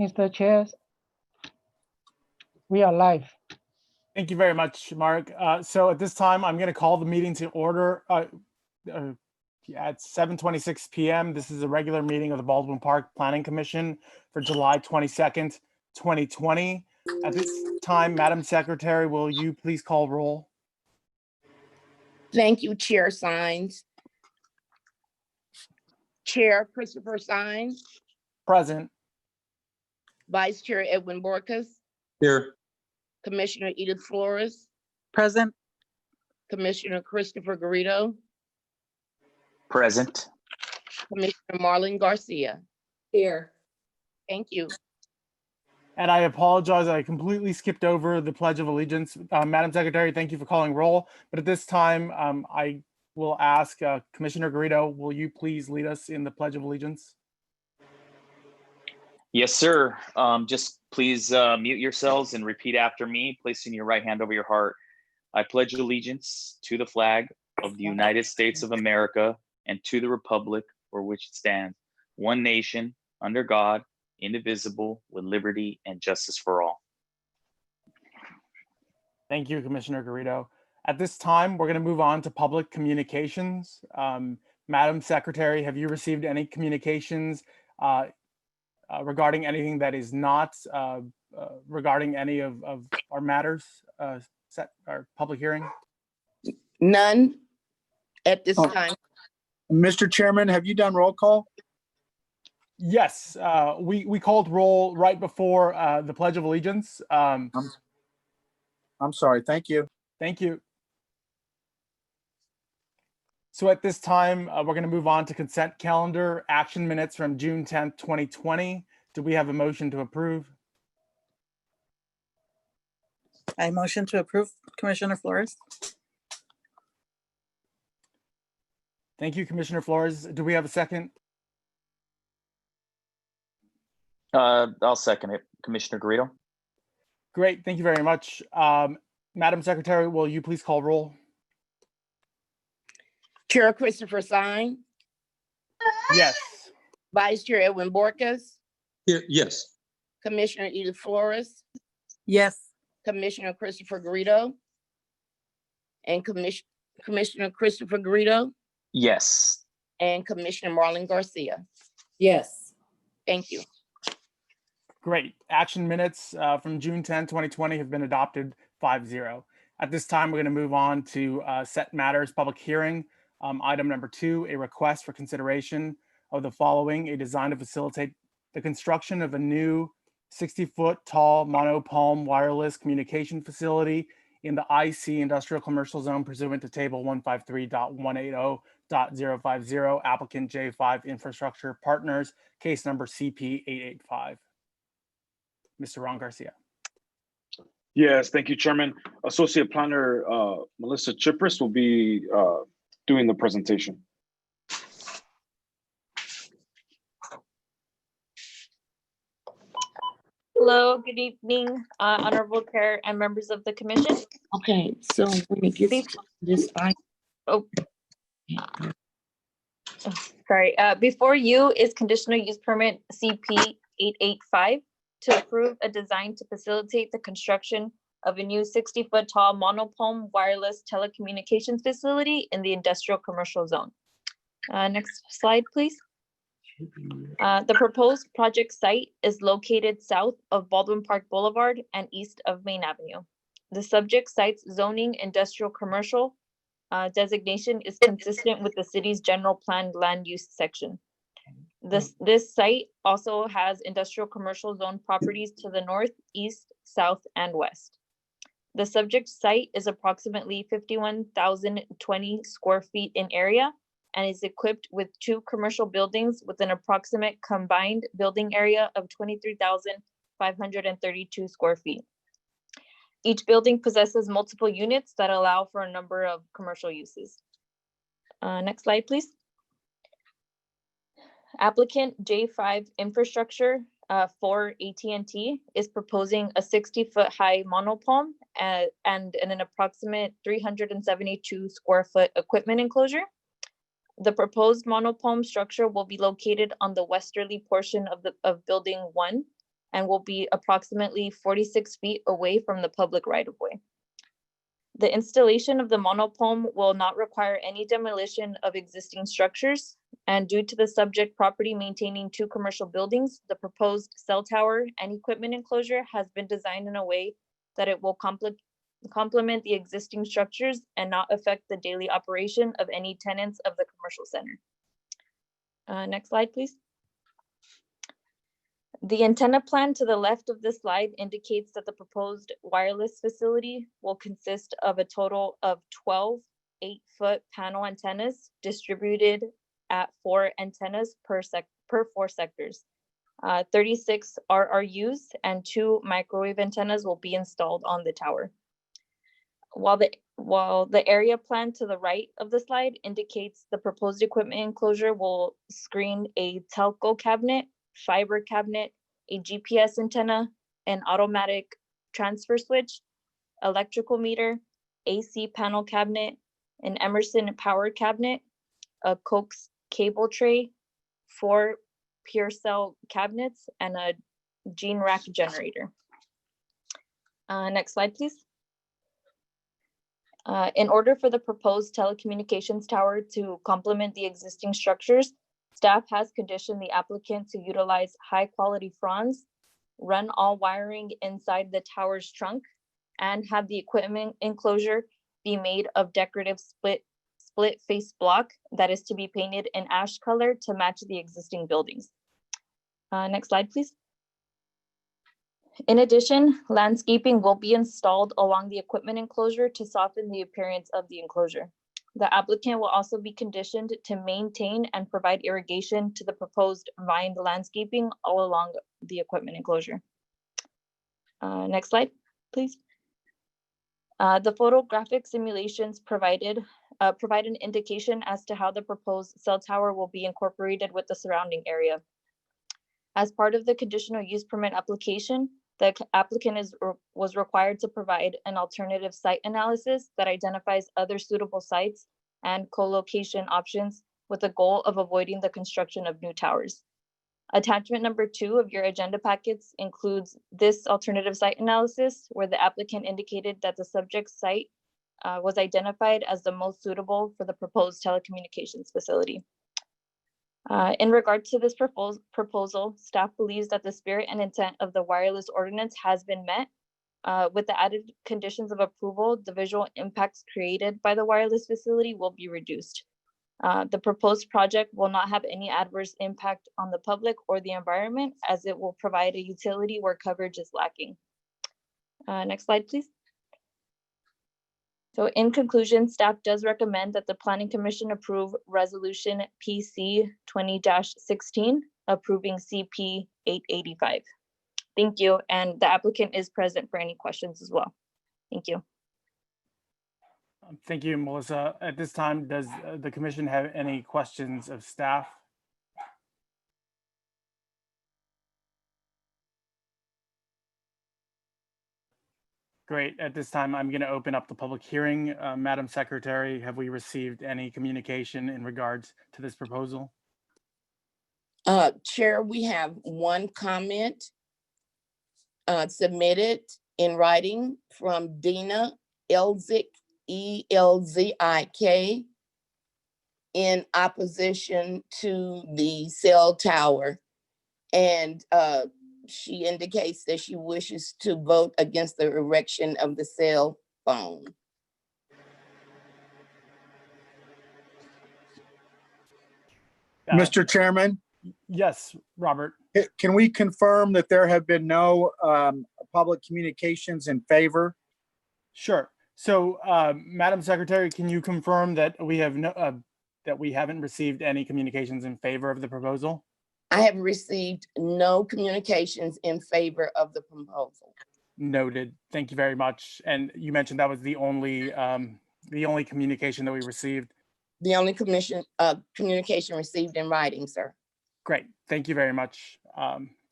Mr. Chair, we are live. Thank you very much, Mark. So at this time, I'm going to call the meeting to order at 7:26 p.m. This is a regular meeting of the Baldwin Park Planning Commission for July 22nd, 2020. At this time, Madam Secretary, will you please call roll? Thank you, Chair Sines. Chair Christopher Sines, Present. Vice Chair Edwin Borcas, Here. Commissioner Edith Flores, Present. Commissioner Christopher Garrido, Present. Commissioner Marlon Garcia. Here. Thank you. And I apologize, I completely skipped over the Pledge of Allegiance. Madam Secretary, thank you for calling roll. But at this time, I will ask Commissioner Garrido, will you please lead us in the Pledge of Allegiance? Yes, sir. Just please mute yourselves and repeat after me, placing your right hand over your heart. I pledge allegiance to the flag of the United States of America and to the republic for which it stands, one nation, under God, indivisible, with liberty and justice for all. Thank you, Commissioner Garrido. At this time, we're going to move on to public communications. Madam Secretary, have you received any communications regarding anything that is not regarding any of our matters set our public hearing? None at this time. Mr. Chairman, have you done roll call? Yes, we called roll right before the Pledge of Allegiance. I'm sorry. Thank you. Thank you. So at this time, we're going to move on to consent calendar action minutes from June 10th, 2020. Do we have a motion to approve? I motion to approve, Commissioner Flores. Thank you, Commissioner Flores. Do we have a second? I'll second it, Commissioner Garrido. Great, thank you very much. Madam Secretary, will you please call roll? Chair Christopher Sines, Yes. Vice Chair Edwin Borcas, Here, yes. Commissioner Edith Flores, Yes. Commissioner Christopher Garrido, and Commissioner Christopher Garrido, Yes. and Commissioner Marlon Garcia. Yes. Thank you. Great. Action minutes from June 10, 2020 have been adopted 5-0. At this time, we're going to move on to set matters public hearing. Item number 2, a request for consideration of the following: a design to facilitate the construction of a new 60-foot tall monopole wireless communication facility in the IC Industrial Commercial Zone pursuant to Table 153.180.050, applicant J5 Infrastructure Partners, case number CP 885. Mr. Ron Garcia. Yes, thank you, Chairman. Associate Planner Melissa Chipris will be doing the presentation. Hello, good evening, Honorable Chair and members of the Commission. Okay, so when it gets to this, Sorry, before you is Conditional Use Permit CP 885 to approve a design to facilitate the construction of a new 60-foot tall monopole wireless telecommunications facility in the Industrial Commercial Zone. Next slide, please. The proposed project site is located south of Baldwin Park Boulevard and east of Main Avenue. The subject site's zoning industrial commercial designation is consistent with the city's general plan land use section. This site also has industrial commercial zone properties to the north, east, south, and west. The subject site is approximately 51,020 square feet in area and is equipped with 2 commercial buildings with an approximate combined building area of 23,532 square feet. Each building possesses multiple units that allow for a number of commercial uses. Next slide, please. Applicant J5 Infrastructure for AT&T is proposing a 60-foot high monopole and an approximate 372 square foot equipment enclosure. The proposed monopole structure will be located on the westerly portion of Building 1 and will be approximately 46 feet away from the public right-of-way. The installation of the monopole will not require any demolition of existing structures, and due to the subject property maintaining 2 commercial buildings, the proposed cell tower and equipment enclosure has been designed in a way that it will complement the existing structures and not affect the daily operation of any tenants of the commercial center. Next slide, please. The antenna plan to the left of this slide indicates that the proposed wireless facility will consist of a total of 12 8-foot panel antennas distributed at 4 antennas per 4 sectors. 36 RRUs and 2 microwave antennas will be installed on the tower. While the area plan to the right of the slide indicates the proposed equipment enclosure will screen a telco cabinet, fiber cabinet, a GPS antenna, an automatic transfer switch, electrical meter, AC panel cabinet, an Emerson power cabinet, a coax cable tray, 4 pure cell cabinets, and a gene rack generator. Next slide, please. In order for the proposed telecommunications tower to complement the existing structures, staff has conditioned the applicant to utilize high-quality fronds, run all wiring inside the tower's trunk, and have the equipment enclosure be made of decorative split face block that is to be painted in ash color to match the existing buildings. Next slide, please. In addition, landscaping will be installed along the equipment enclosure to soften the appearance of the enclosure. The applicant will also be conditioned to maintain and provide irrigation to the proposed vined landscaping all along the equipment enclosure. Next slide, please. The photographic simulations provide an indication as to how the proposed cell tower will be incorporated with the surrounding area. As part of the conditional use permit application, the applicant was required to provide an alternative site analysis that identifies other suitable sites and co-location options with the goal of avoiding the construction of new towers. Attachment number 2 of your agenda packets includes this alternative site analysis, where the applicant indicated that the subject site was identified as the most suitable for the proposed telecommunications facility. In regard to this proposal, staff believes that the spirit and intent of the wireless ordinance has been met. With the added conditions of approval, the visual impacts created by the wireless facility will be reduced. The proposed project will not have any adverse impact on the public or the environment, as it will provide a utility where coverage is lacking. Next slide, please. So in conclusion, staff does recommend that the Planning Commission approve Resolution PC 20-16, approving CP 885. Thank you, and the applicant is present for any questions as well. Thank you. Thank you, Melissa. At this time, does the commission have any questions of staff? Great. At this time, I'm going to open up the public hearing. Madam Secretary, have we received any communication in regards to this proposal? Chair, we have one comment submitted in writing from Dina Elzik, ELZIK, in opposition to the cell tower. And she indicates that she wishes to vote against the erection of the cell phone. Mr. Chairman, Yes, Robert. can we confirm that there have been no public communications in favor? Sure. So, Madam Secretary, can you confirm that we have that we haven't received any communications in favor of the proposal? I have received no communications in favor of the proposal. Noted. Thank you very much. And you mentioned that was the only communication that we received. The only communication received in writing, sir. Great. Thank you very much.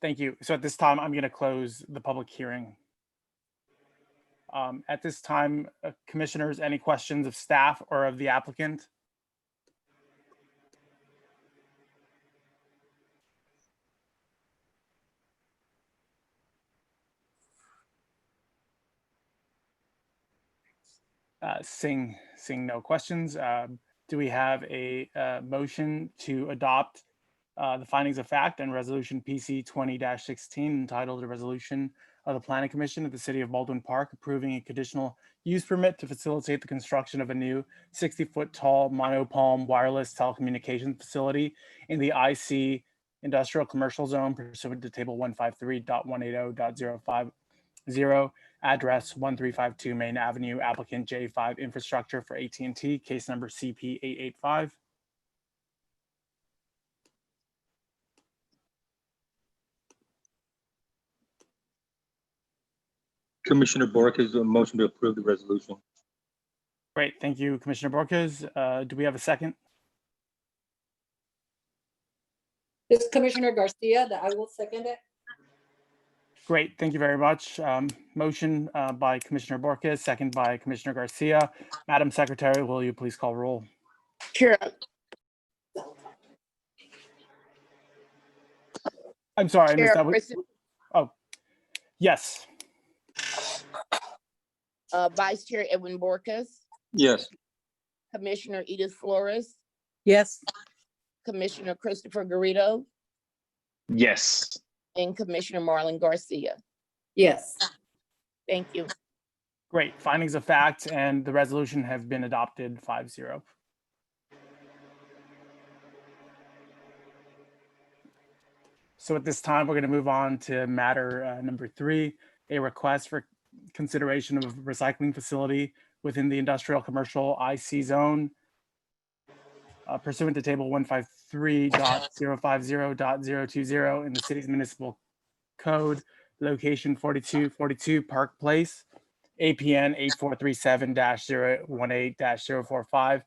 Thank you. So at this time, I'm going to close the public hearing. At this time, commissioners, any questions of staff or of the applicant? Seeing no questions, do we have a motion to adopt the findings of fact and resolution PC 20-16 entitled "A Resolution of the Planning Commission of the City of Baldwin Park approving a conditional use permit to facilitate the construction of a new 60-foot tall monopole wireless telecommunications facility in the IC Industrial Commercial Zone pursuant to Table 153.180.050, address 1352 Main Avenue, applicant J5 Infrastructure for AT&T, case number CP 885. Commissioner Borges, a motion to approve the resolution. Great, thank you, Commissioner Borges. Do we have a second? This is Commissioner Garcia, that I will second it. Great, thank you very much. Motion by Commissioner Borges, second by Commissioner Garcia. Madam Secretary, will you please call roll? Chair, I'm sorry, I missed that. Chairperson, Oh, yes. Vice Chair Edwin Borges, Yes. Commissioner Edith Flores, Yes. Commissioner Christopher Garrido, Yes. and Commissioner Marlon Garcia. Yes. Thank you. Great, findings of fact and the resolution have been adopted 5-0. So at this time, we're going to move on to matter number 3, a request for consideration of a recycling facility within the industrial commercial IC zone pursuant to Table 153.050.020 in the city's municipal code, location 4242 Park Place, APN 8437-018-045,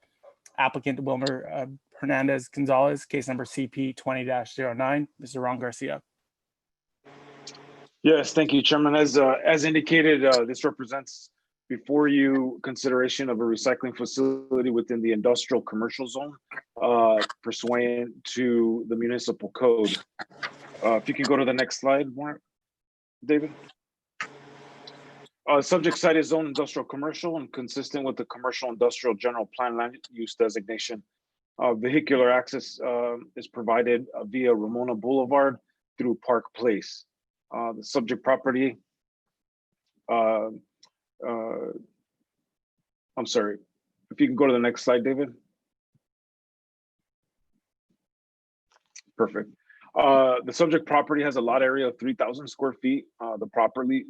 applicant Wilmer Hernandez Gonzalez, case number CP 20-09. Mr. Ron Garcia. Yes, thank you, Chairman. As indicated, this represents before you consideration of a recycling facility within the industrial commercial zone pursuant to the municipal code. If you can go to the next slide, David. Subject site is zone industrial commercial and consistent with the commercial industrial general plan land use designation. Vehicular access is provided via Ramona Boulevard through Park Place. The subject property, I'm sorry, if you can go to the next slide, David. Perfect. The subject property has a lot area of 3,000 square feet. The property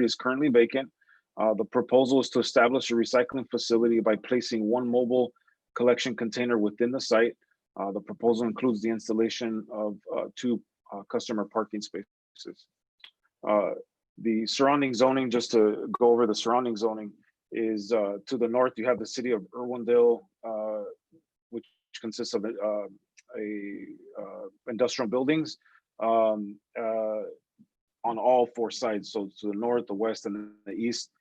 is currently vacant. The proposal is to establish a recycling facility by placing one mobile collection container within the site. The proposal includes the installation of 2 customer parking spaces. The surrounding zoning, just to go over the surrounding zoning, is to the north, you have the city of Irwindale, which consists of industrial buildings on all 4 sides. So to the north, the west, and the east,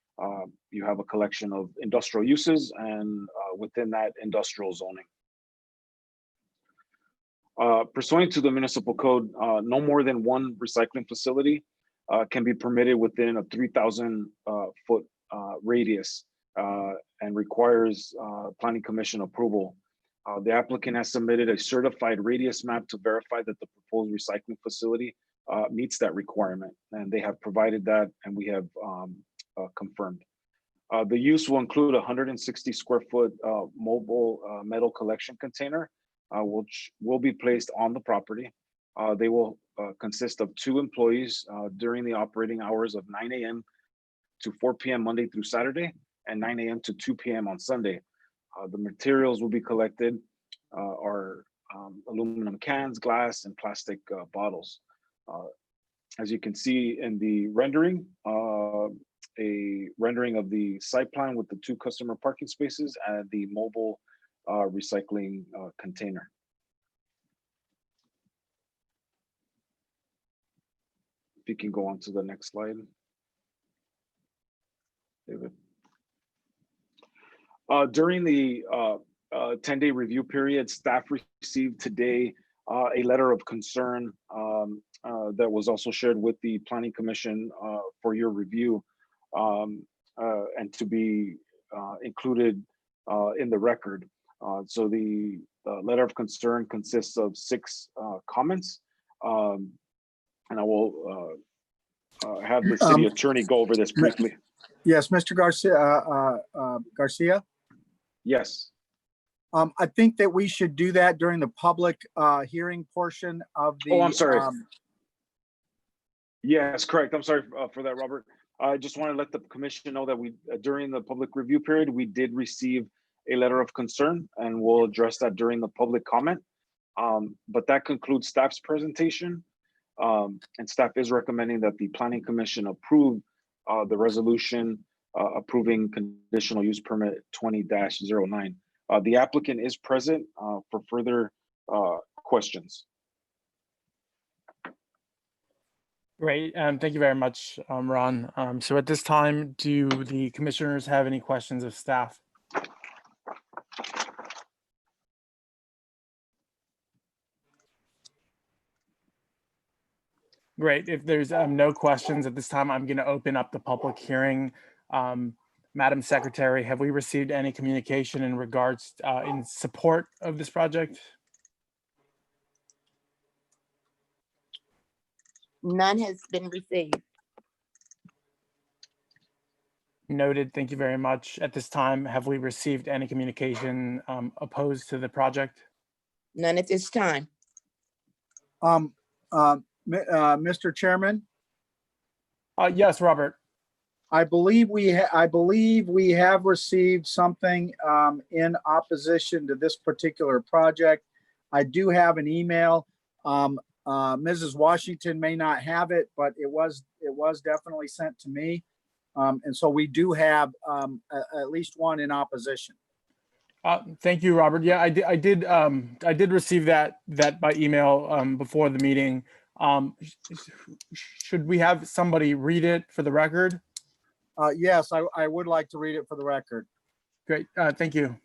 you have a collection of industrial uses, and within that, industrial zoning. Pursuant to the municipal code, no more than 1 recycling facility can be permitted within a 3,000 foot radius and requires Planning Commission approval. The applicant has submitted a certified radius map to verify that the proposed recycling facility meets that requirement, and they have provided that, and we have confirmed. The use will include a 160 square foot mobile metal collection container, which will be placed on the property. They will consist of 2 employees during the operating hours of 9 a.m. to 4 p.m. Monday through Saturday, and 9 a.m. to 2 p.m. on Sunday. The materials will be collected are aluminum cans, glass, and plastic bottles. As you can see in the rendering, a rendering of the site plan with the 2 customer parking spaces and the mobile recycling container. If you can go on to the next slide, David. During the 10-day review period, staff received today a letter of concern that was also shared with the Planning Commission for your review and to be included in the record. So the letter of concern consists of 6 comments. And I will have the city attorney go over this briefly. Yes, Mr. Garcia. Yes. I think that we should do that during the public hearing portion of the. Oh, I'm sorry. Yes, correct. I'm sorry for that, Robert. I just want to let the commission know that we, during the public review period, we did receive a letter of concern, and we'll address that during the public comment. But that concludes staff's presentation. And staff is recommending that the Planning Commission approve the resolution approving conditional use permit 20-09. The applicant is present for further questions. Great, thank you very much, Ron. So at this time, do the commissioners have any questions of staff? Great, if there's no questions at this time, I'm going to open up the public hearing. Madam Secretary, have we received any communication in regards in support of this project? None has been received. Noted, thank you very much. At this time, have we received any communication opposed to the project? None at this time. Mr. Chairman, Yes, Robert. I believe we have received something in opposition to this particular project. I do have an email. Mrs. Washington may not have it, but it was definitely sent to me. And so we do have at least one in opposition. Thank you, Robert. Yeah, I did receive that by email before the meeting. Should we have somebody read it for the record? Yes, I would like to read it for the record. Great, thank you.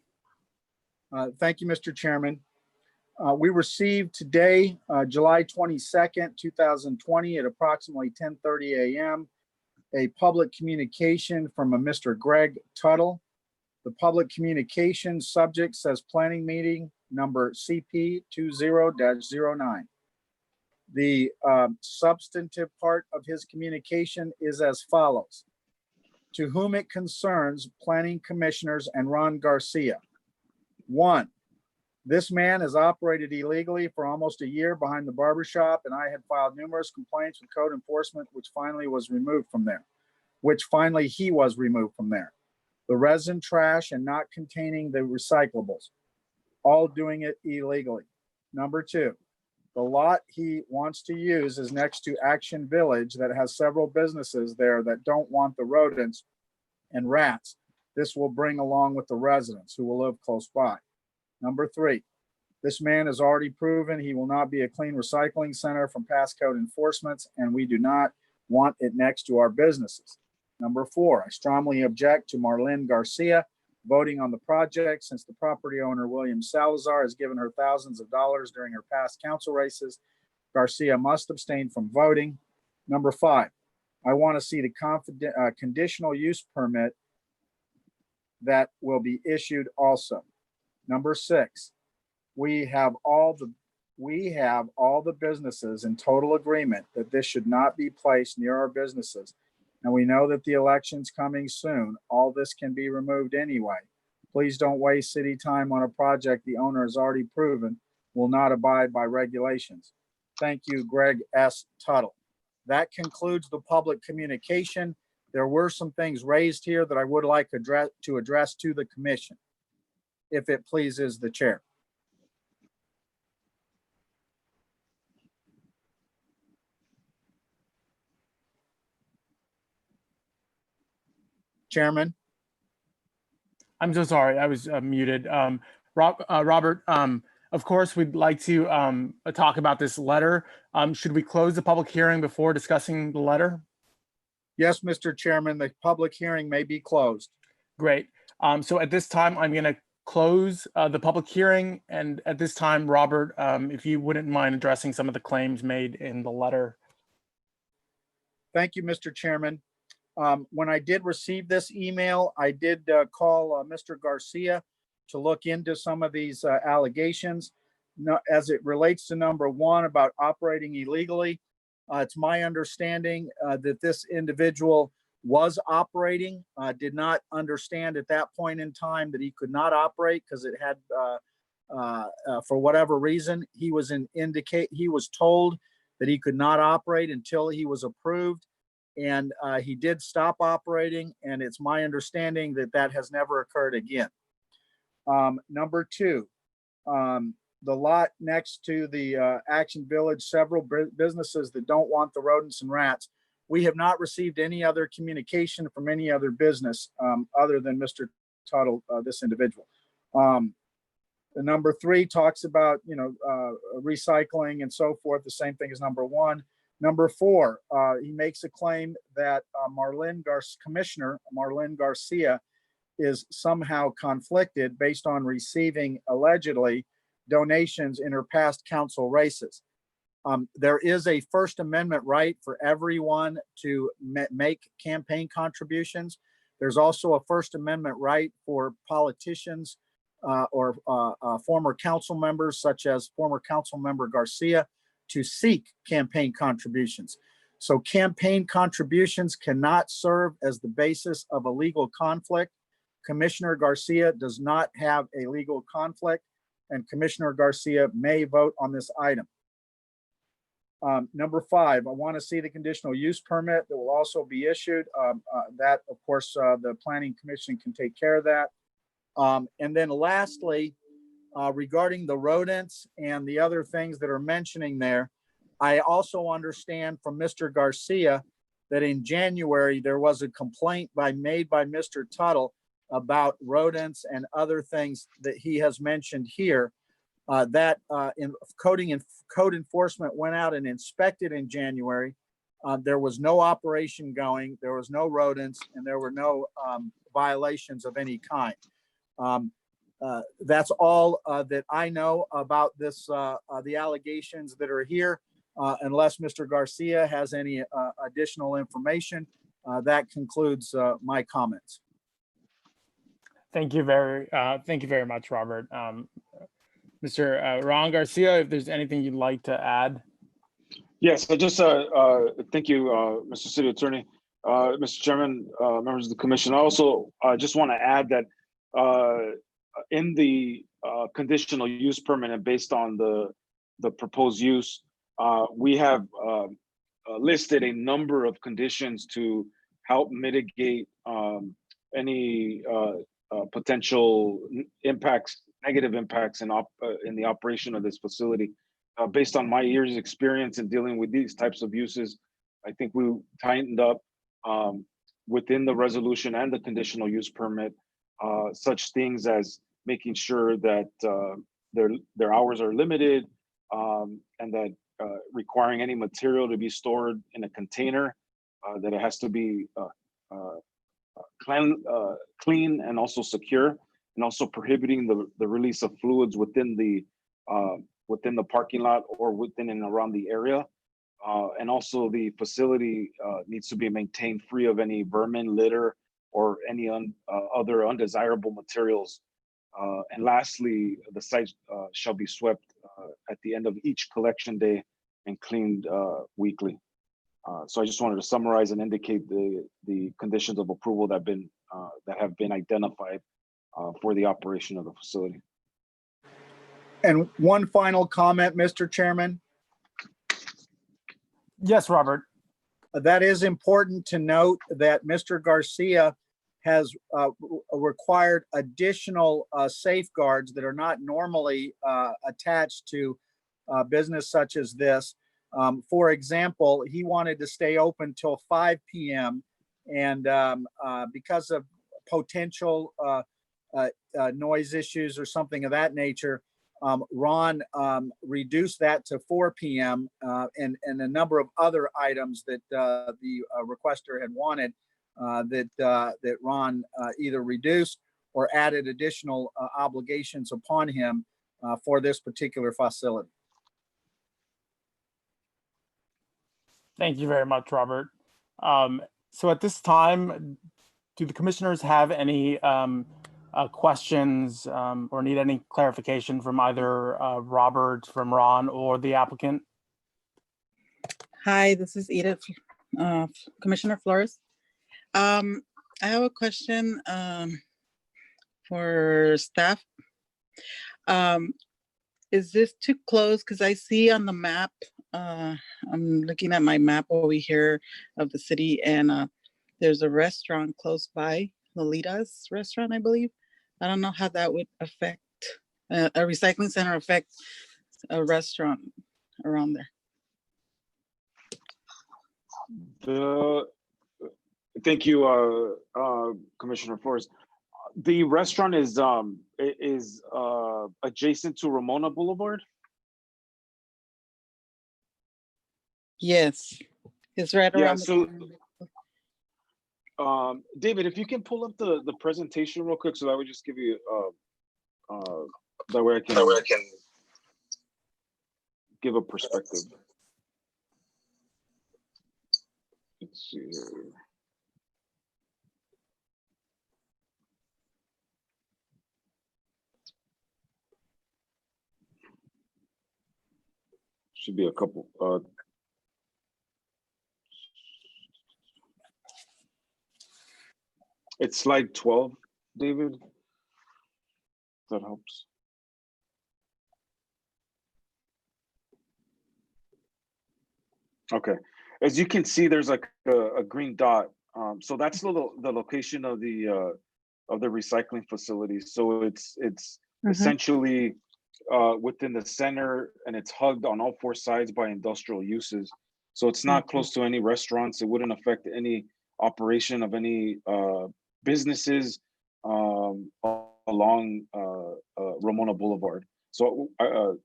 Thank you, Mr. Chairman. We received today, July 22nd, 2020 at approximately 10:30 a.m. a public communication from a Mr. Greg Tuttle. The public communication subject says planning meeting number CP 20-09. The substantive part of his communication is as follows. To whom it concerns, planning commissioners and Ron Garcia. 1, this man has operated illegally for almost a year behind the barber shop, and I had filed numerous complaints with code enforcement, which finally he was removed from there. The resin trash and not containing the recyclables, all doing it illegally. Number 2, the lot he wants to use is next to Action Village that has several businesses there that don't want the rodents and rats this will bring along with the residents who will live close by. Number 3, this man has already proven he will not be a clean recycling center from past code enforcements, and we do not want it next to our businesses. Number 4, I strongly object to Marlene Garcia voting on the project since the property owner, William Salazar, has given her thousands of dollars during her past council races. Garcia must abstain from voting. Number 5, I want to see the conditional use permit that will be issued also. Number 6, we have all the businesses in total agreement that this should not be placed near our businesses. And we know that the election's coming soon. All this can be removed anyway. Please don't waste city time on a project the owner has already proven will not abide by regulations. Thank you, Greg S. Tuttle. That concludes the public communication. There were some things raised here that I would like to address to the commission, if it pleases the chair. Chairman. I'm so sorry, I was muted. Robert, of course, we'd like to talk about this letter. Should we close the public hearing before discussing the letter? Yes, Mr. Chairman, the public hearing may be closed. Great. So at this time, I'm going to close the public hearing. And at this time, Robert, if you wouldn't mind addressing some of the claims made in the letter. Thank you, Mr. Chairman. When I did receive this email, I did call Mr. Garcia to look into some of these allegations. As it relates to number one about operating illegally, it's my understanding that this individual was operating, did not understand at that point in time that he could not operate because it had, for whatever reason, he was told that he could not operate until he was approved. And he did stop operating, and it's my understanding that that has never occurred again. Number two, the lot next to the Action Village, several businesses that don't want the rodents and rats. We have not received any other communication from any other business other than Mr. Tuttle, this individual. The number three talks about, recycling and so forth, the same thing as number one. Number four, he makes a claim that Commissioner Marlene Garcia is somehow conflicted based on receiving allegedly donations in her past council races. There is a First Amendment right for everyone to make campaign contributions. There's also a First Amendment right for politicians or former council members, such as former council member Garcia, to seek campaign contributions. So campaign contributions cannot serve as the basis of a legal conflict. Commissioner Garcia does not have a legal conflict, and Commissioner Garcia may vote on this item. Number five, I want to see the conditional use permit that will also be issued. That, of course, the Planning Commission can take care of that. And then lastly, regarding the rodents and the other things that are mentioning there, I also understand from Mr. Garcia that in January, there was a complaint made by Mr. Tuttle about rodents and other things that he has mentioned here. Code enforcement went out and inspected in January. There was no operation going, there was no rodents, and there were no violations of any kind. That's all that I know about this, the allegations that are here. Unless Mr. Garcia has any additional information, that concludes my comments. Thank you very much, Robert. Mr. Ron Garcia, if there's anything you'd like to add. Yes, I just thank you, Mr. City Attorney, Mr. Chairman, members of the commission. I also just want to add that in the conditional use permit and based on the proposed use, we have listed a number of conditions to help mitigate any potential impacts, negative impacts in the operation of this facility. Based on my years' experience in dealing with these types of uses, I think we tightened up within the resolution and the conditional use permit, such things as making sure that their hours are limited, and that requiring any material to be stored in a container, that it has to be clean and also secure, and also prohibiting the release of fluids within the parking lot or within and around the area. And also the facility needs to be maintained free of any vermin, litter, or any other undesirable materials. And lastly, the site shall be swept at the end of each collection day and cleaned weekly. So I just wanted to summarize and indicate the conditions of approval that have been identified for the operation of the facility. And one final comment, Mr. Chairman. Yes, Robert. That is important to note that Mr. Garcia has required additional safeguards that are not normally attached to business such as this. For example, he wanted to stay open till 5 p.m. and because of potential noise issues or something of that nature, Ron reduced that to 4 p.m. And a number of other items that the requester had wanted that Ron either reduced or added additional obligations upon him for this particular facility. Thank you very much, Robert. So at this time, do the commissioners have any questions or need any clarification from either Robert, from Ron, or the applicant? Hi, this is Edith, Commissioner Flores. I have a question for staff. Is this too close? Because I see on the map, I'm looking at my map over here of the city, and there's a restaurant close by, Lolita's restaurant, I believe. I don't know how that would affect, a recycling center affect a restaurant around there. Thank you, Commissioner Flores. The restaurant is adjacent to Ramona Boulevard. Yes, it's right Yeah, around the so corner. David, if you can pull up the presentation real quick, so that would just give you that way I can give a perspective. Let's see here. Should be a couple. It's slide 12, David. That helps. Okay. As you can see, there's like a green dot. So that's the location of the recycling facility. So it's essentially within the center, and it's hugged on all four sides by industrial uses. So it's not close to any restaurants. It wouldn't affect any operation of any businesses along Ramona Boulevard. So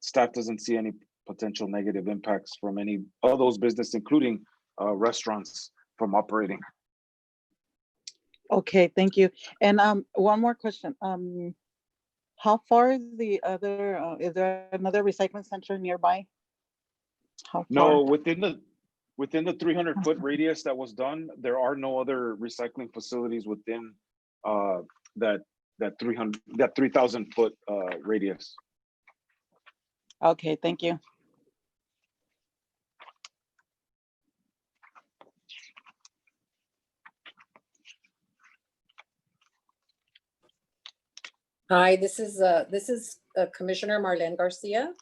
staff doesn't see any potential negative impacts from any of those businesses, including restaurants, from operating. Okay, thank you. And one more question. How far is the other, is there another recycling center nearby? How far? No, within the 300-foot radius that was done, there are no other recycling facilities within that 3,000-foot radius. Okay, thank you. Hi, this is Commissioner Marlene Garcia.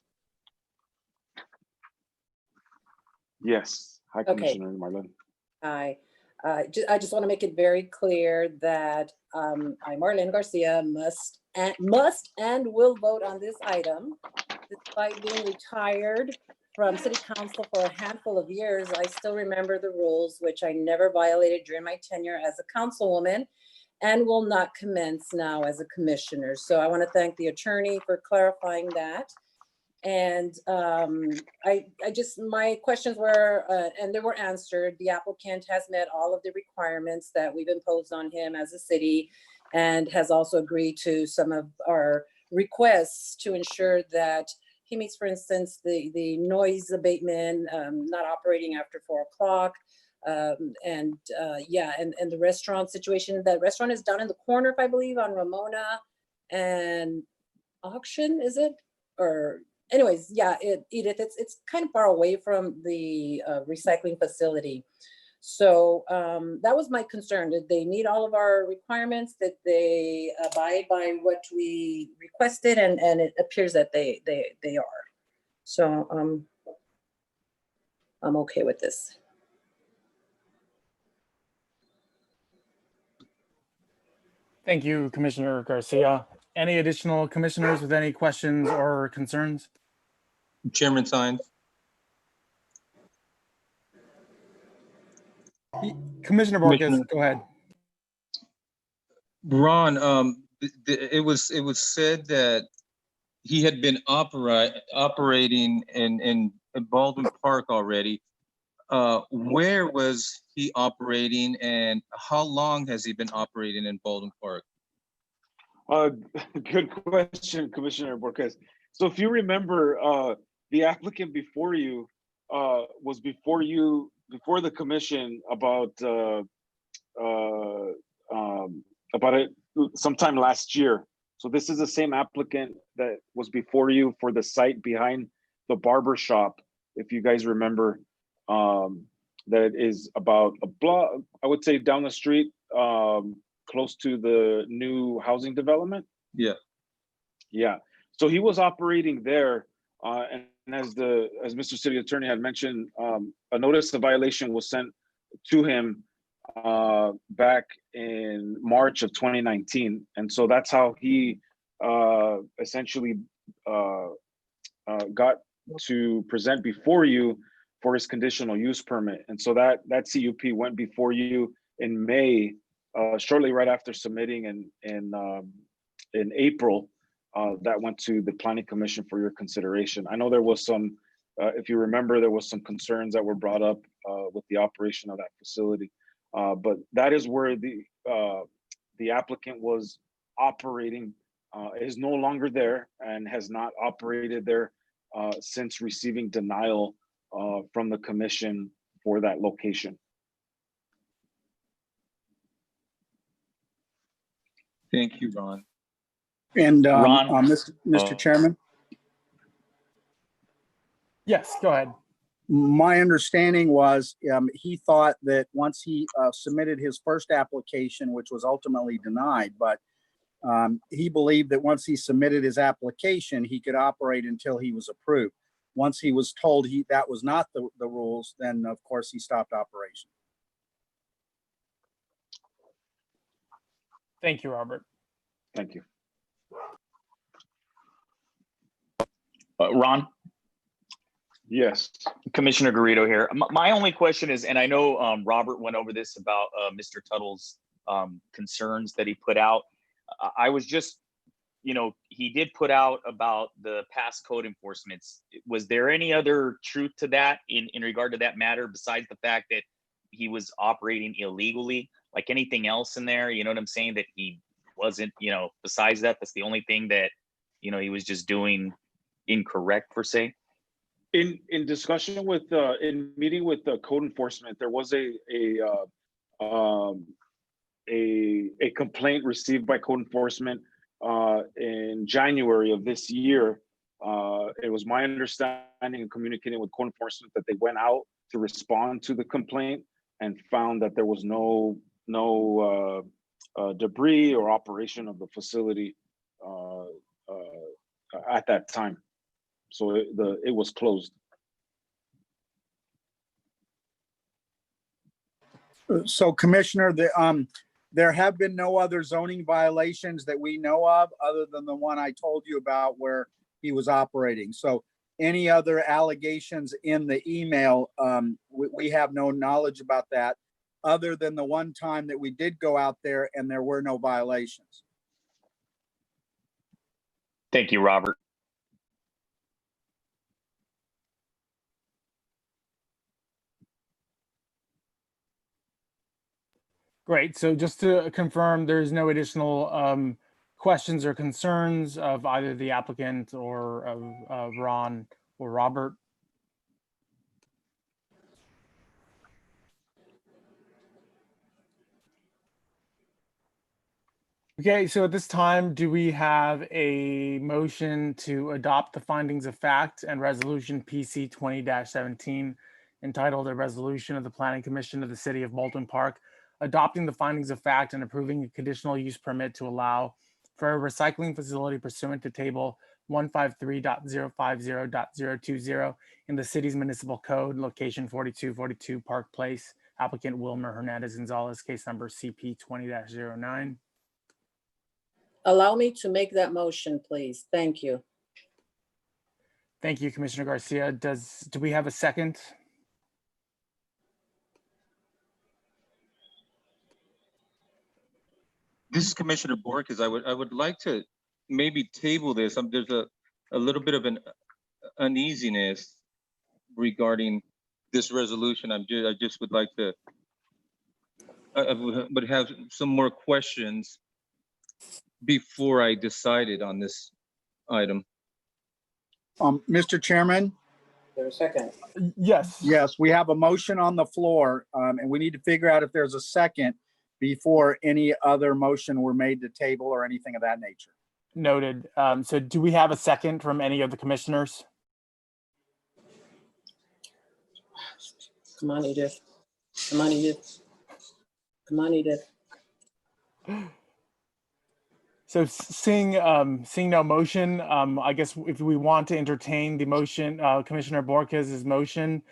Yes. Hi, Okay. Commissioner Marlene. Hi. I just want to make it very clear that I, Marlene Garcia, must and will vote on this item. Despite being retired from City Council for a handful of years, I still remember the rules, which I never violated during my tenure as a councilwoman, and will not commence now as a commissioner. So I want to thank the attorney for clarifying that. And my questions were, and they were answered. The applicant has met all of the requirements that we've imposed on him as a city, and has also agreed to some of our requests to ensure that he meets, for instance, the noise abatement, not operating after 4 o'clock. And the restaurant situation. That restaurant is down in the corner, if I believe, on Ramona and Auction, is it? Or anyways, yeah, Edith, it's kind of far away from the recycling facility. So that was my concern. Did they meet all of our requirements? That they abide by what we requested? And it appears that they are. So I'm okay with this. Thank you, Commissioner Garcia. Any additional commissioners with any questions or concerns? Chairman Sines. Commissioner Borges, Commissioner. go ahead. Ron, it was said that he had been operating in Baldwin Park already. Where was he operating, and how long has he been operating in Baldwin Park? Good question, Commissioner Borges. So if you remember, the applicant before you was before the commission about about it sometime last year. So this is the same applicant that was before you for the site behind the barber shop, if you guys remember. That is about a block, I would say, down the street, close to the new housing development. Yeah. Yeah. So he was operating there, and as Mr. City Attorney had mentioned, a notice of violation was sent to him back in March of 2019, and so that's how he essentially got to present before you for his conditional use permit. And so that CUP went before you in May, shortly right after submitting in April. That went to the Planning Commission for your consideration. I know there was some, if you remember, there was some concerns that were brought up with the operation of that facility. But that is where the applicant was operating, is no longer there and has not operated there since receiving denial from the commission for that location. Thank you, Ron. And Ron? Mr. Chairman, Yes, go ahead. my understanding was he thought that once he submitted his first application, which was ultimately denied, but he believed that once he submitted his application, he could operate until he was approved. Once he was told that was not the rules, then of course he stopped operation. Thank you, Robert. Thank you. Ron? Yes. Commissioner Garrido here. My only question is, and I know Robert went over this about Mr. Tuttle's concerns that he put out. I was just, he did put out about the past code enforcements. Was there any other truth to that in regard to that matter besides the fact that he was operating illegally? Like anything else in there, you know what I'm saying? That he wasn't, besides that, that's the only thing that, he was just doing incorrect per se? In discussion with, in meeting with the code enforcement, there was a complaint received by code enforcement in January of this year. It was my understanding and communicating with code enforcement that they went out to respond to the complaint and found that there was no debris or operation of the facility at that time. So it was closed. So Commissioner, there have been no other zoning violations that we know of other than the one I told you about where he was operating. So any other allegations in the email, we have no knowledge about that other than the one time that we did go out there and there were no violations. Thank you, Robert. Great. So just to confirm, there's no additional questions or concerns of either the applicant or of Ron or Robert? Okay, so at this time, do we have a motion to adopt the findings of fact and resolution PC 20-17 entitled a resolution of the Planning Commission of the City of Baldwin Park adopting the findings of fact and approving a conditional use permit to allow for a recycling facility pursuant to table 153.050.020 in the city's municipal code, location 4242 Park Place, applicant Wilmer Hernandez Gonzalez, case number CP 20-09. Allow me to make that motion, please. Thank you. Thank you, Commissioner Garcia. Do we have a second? This is Commissioner Borges. I would like to maybe table this. There's a little bit of an uneasiness regarding this resolution. I just would like to, I would have some more questions before I decided on this item. Mr. Chairman? There's a second. Yes. Yes, we have a motion on the floor and we need to figure out if there's a second before any other motion were made to table or anything of that nature. Noted. So do we have a second from any of the commissioners? Come on, Edith. Come on, Edith. Come on, Edith. So seeing no motion, I guess if we want to entertain the motion, Commissioner Borges' motion.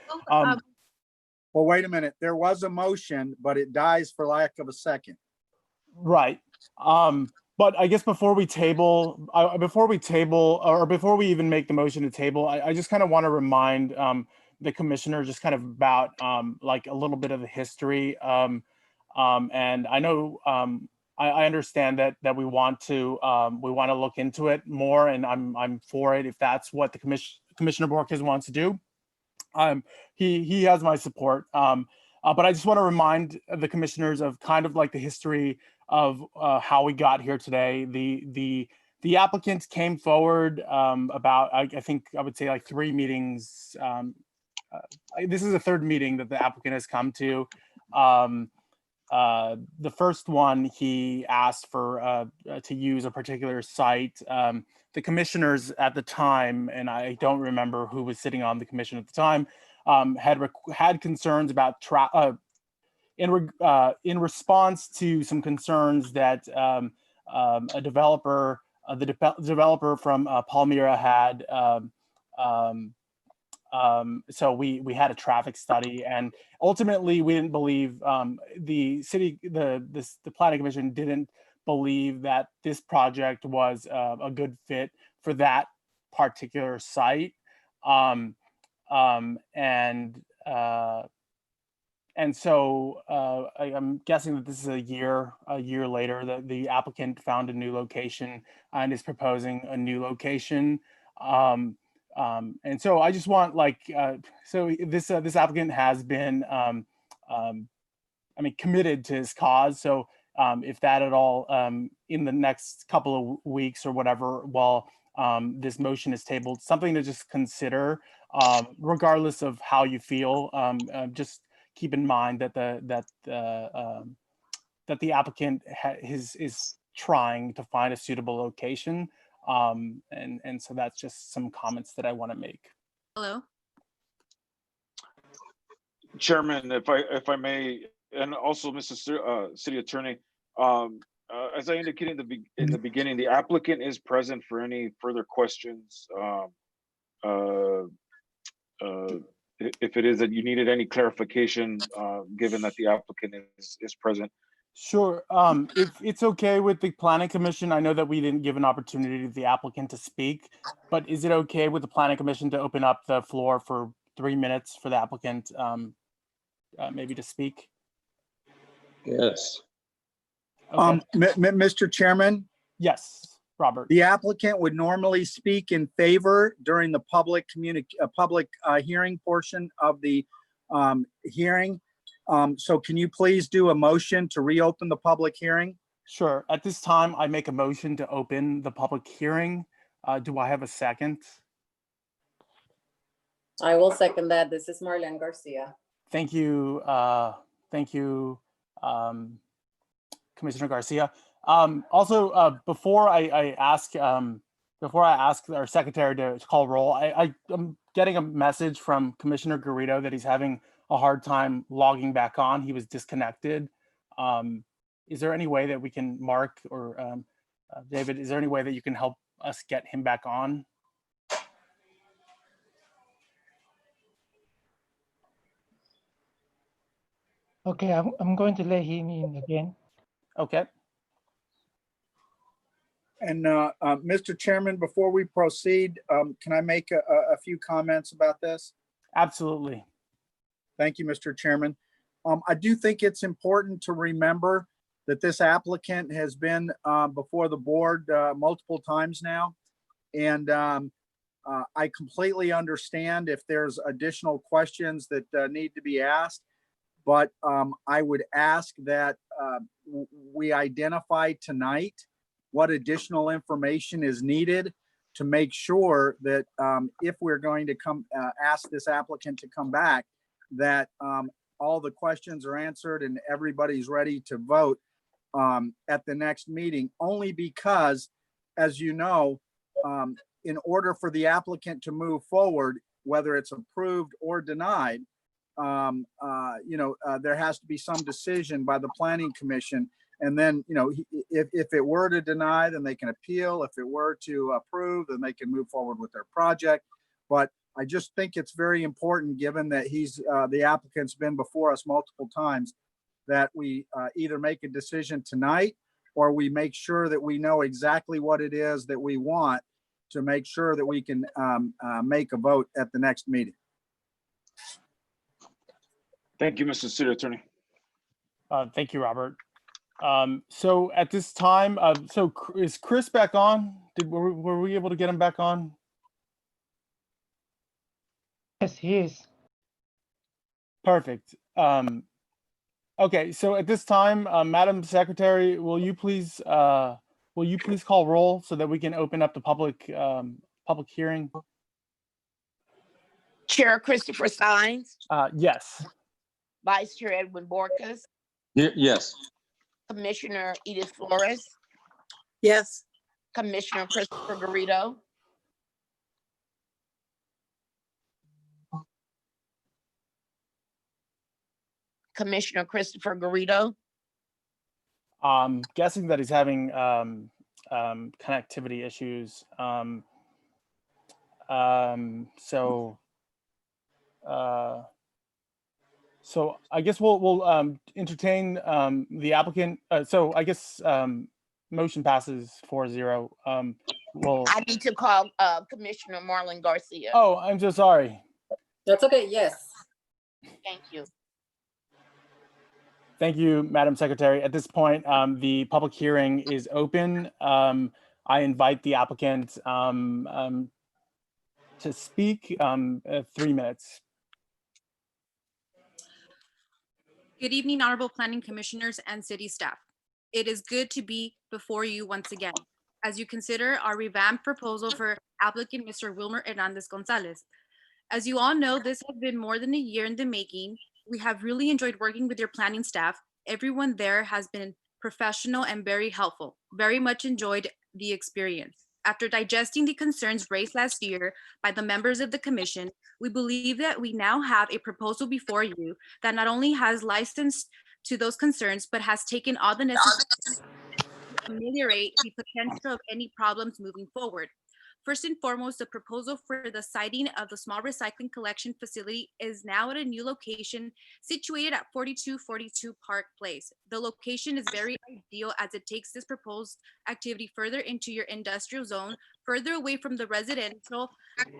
Well, wait a minute. There was a motion, but it dies for lack of a second. Right. But I guess before we table, or before we even make the motion to table, I just kind of want to remind the commissioner just kind of about like a little bit of the history. And I know I understand that we want to look into it more, and I'm for it if that's what the Commissioner Borges wants to do. He has my support. But I just want to remind the commissioners of kind of like the history of how we got here today. The applicant came forward about, I think I would say like 3 meetings. This is the 3rd meeting that the applicant has come to. The first one, he asked for to use a particular site. The commissioners at the time, and I don't remember who was sitting on the commission at the time, had concerns about in response to some concerns that a developer, the developer from Palmyra had. So we had a traffic study, and ultimately we didn't believe the planning commission didn't believe that this project was a good fit for that particular site. And so I'm guessing that this is a year later that the applicant found a new location and is proposing a new location. And so I just want so this applicant has been committed to his cause. So if that at all in the next couple of weeks or whatever, while this motion is tabled, something to just consider, regardless of how you feel. Just keep in mind that the applicant is trying to find a suitable location. And so that's just some comments that I want to make. Hello. Chairman, if I may, and also Mr. City Attorney, as I indicated in the beginning, the applicant is present for any further questions. If it is that you needed any clarification, given that the applicant is present. Sure. If it's okay with the planning commission, I know that we didn't give an opportunity to the applicant to speak, but is it okay with the planning commission to open up the floor for 3 minutes for the applicant maybe to speak? Yes. Okay. Mr. Chairman, Yes, Robert. the applicant would normally speak in favor during the public hearing portion of the hearing. So can you please do a motion to reopen the public hearing? Sure. At this time, I make a motion to open the public hearing. Do I have a second? I will second that. This is Marlene Garcia. Thank you. Thank you, Commissioner Garcia. Also, before I ask our secretary to call roll, I'm getting a message from Commissioner Garrido that he's having a hard time logging back on. He was disconnected. Is there any way that we can mark, or David, is there any way that you can help us get him back on? Okay, I'm going to let him in again. Okay. And Mr. Chairman, before we proceed, can I make a few comments about this? Absolutely. Thank you, Mr. Chairman. I do think it's important to remember that this applicant has been before the board multiple times now. And I completely understand if there's additional questions that need to be asked. But I would ask that we identify tonight what additional information is needed to make sure that if we're going to ask this applicant to come back, that all the questions are answered and everybody's ready to vote at the next meeting, only because, as you know, in order for the applicant to move forward, whether it's approved or denied, there has to be some decision by the planning commission. And then, if it were to deny, then they can appeal. If it were to approve, then they can move forward with their project. But I just think it's very important, given that the applicant's been before us multiple times, that we either make a decision tonight, or we make sure that we know exactly what it is that we want, to make sure that we can make a vote at the next meeting. Thank you, Mr. City Attorney. Thank you, Robert. So at this time, is Chris back on? Were we able to get him back on? Yes, he is. Perfect. Okay, so at this time, Madam Secretary, will you please call roll so that we can open up the public hearing? Chair Christopher Sines, Yes. Vice Chair Edwin Borkus, Yes. Commissioner Edith Flores, Yes. Commissioner Christopher Garrido, Commissioner Christopher Garrido, Guessing that he's having connectivity issues. So I guess we'll entertain the applicant. So I guess motion passes 4-0. I need to call Commissioner Marlon Garcia. Oh, I'm so sorry. That's okay. Yes. Thank you. Thank you, Madam Secretary. At this point, the public hearing is open. I invite the applicant to speak. 3 minutes. Good evening, Honorable Planning Commissioners and City staff. It is good to be before you once again, as you consider our revamped proposal for applicant Mr. Wilmer Hernandez Gonzalez. As you all know, this has been more than a year in the making. We have really enjoyed working with your planning staff. Everyone there has been professional and very helpful. Very much enjoyed the experience. After digesting the concerns raised last year by the members of the commission, we believe that we now have a proposal before you that not only has licensed to those concerns, but has taken all the necessary steps to ameliorate the potential of any problems moving forward. First and foremost, the proposal for the siting of the small recycling collection facility is now at a new location situated at 4242 Park Place. The location is very ideal as it takes this proposed activity further into your industrial zone, further away from the residential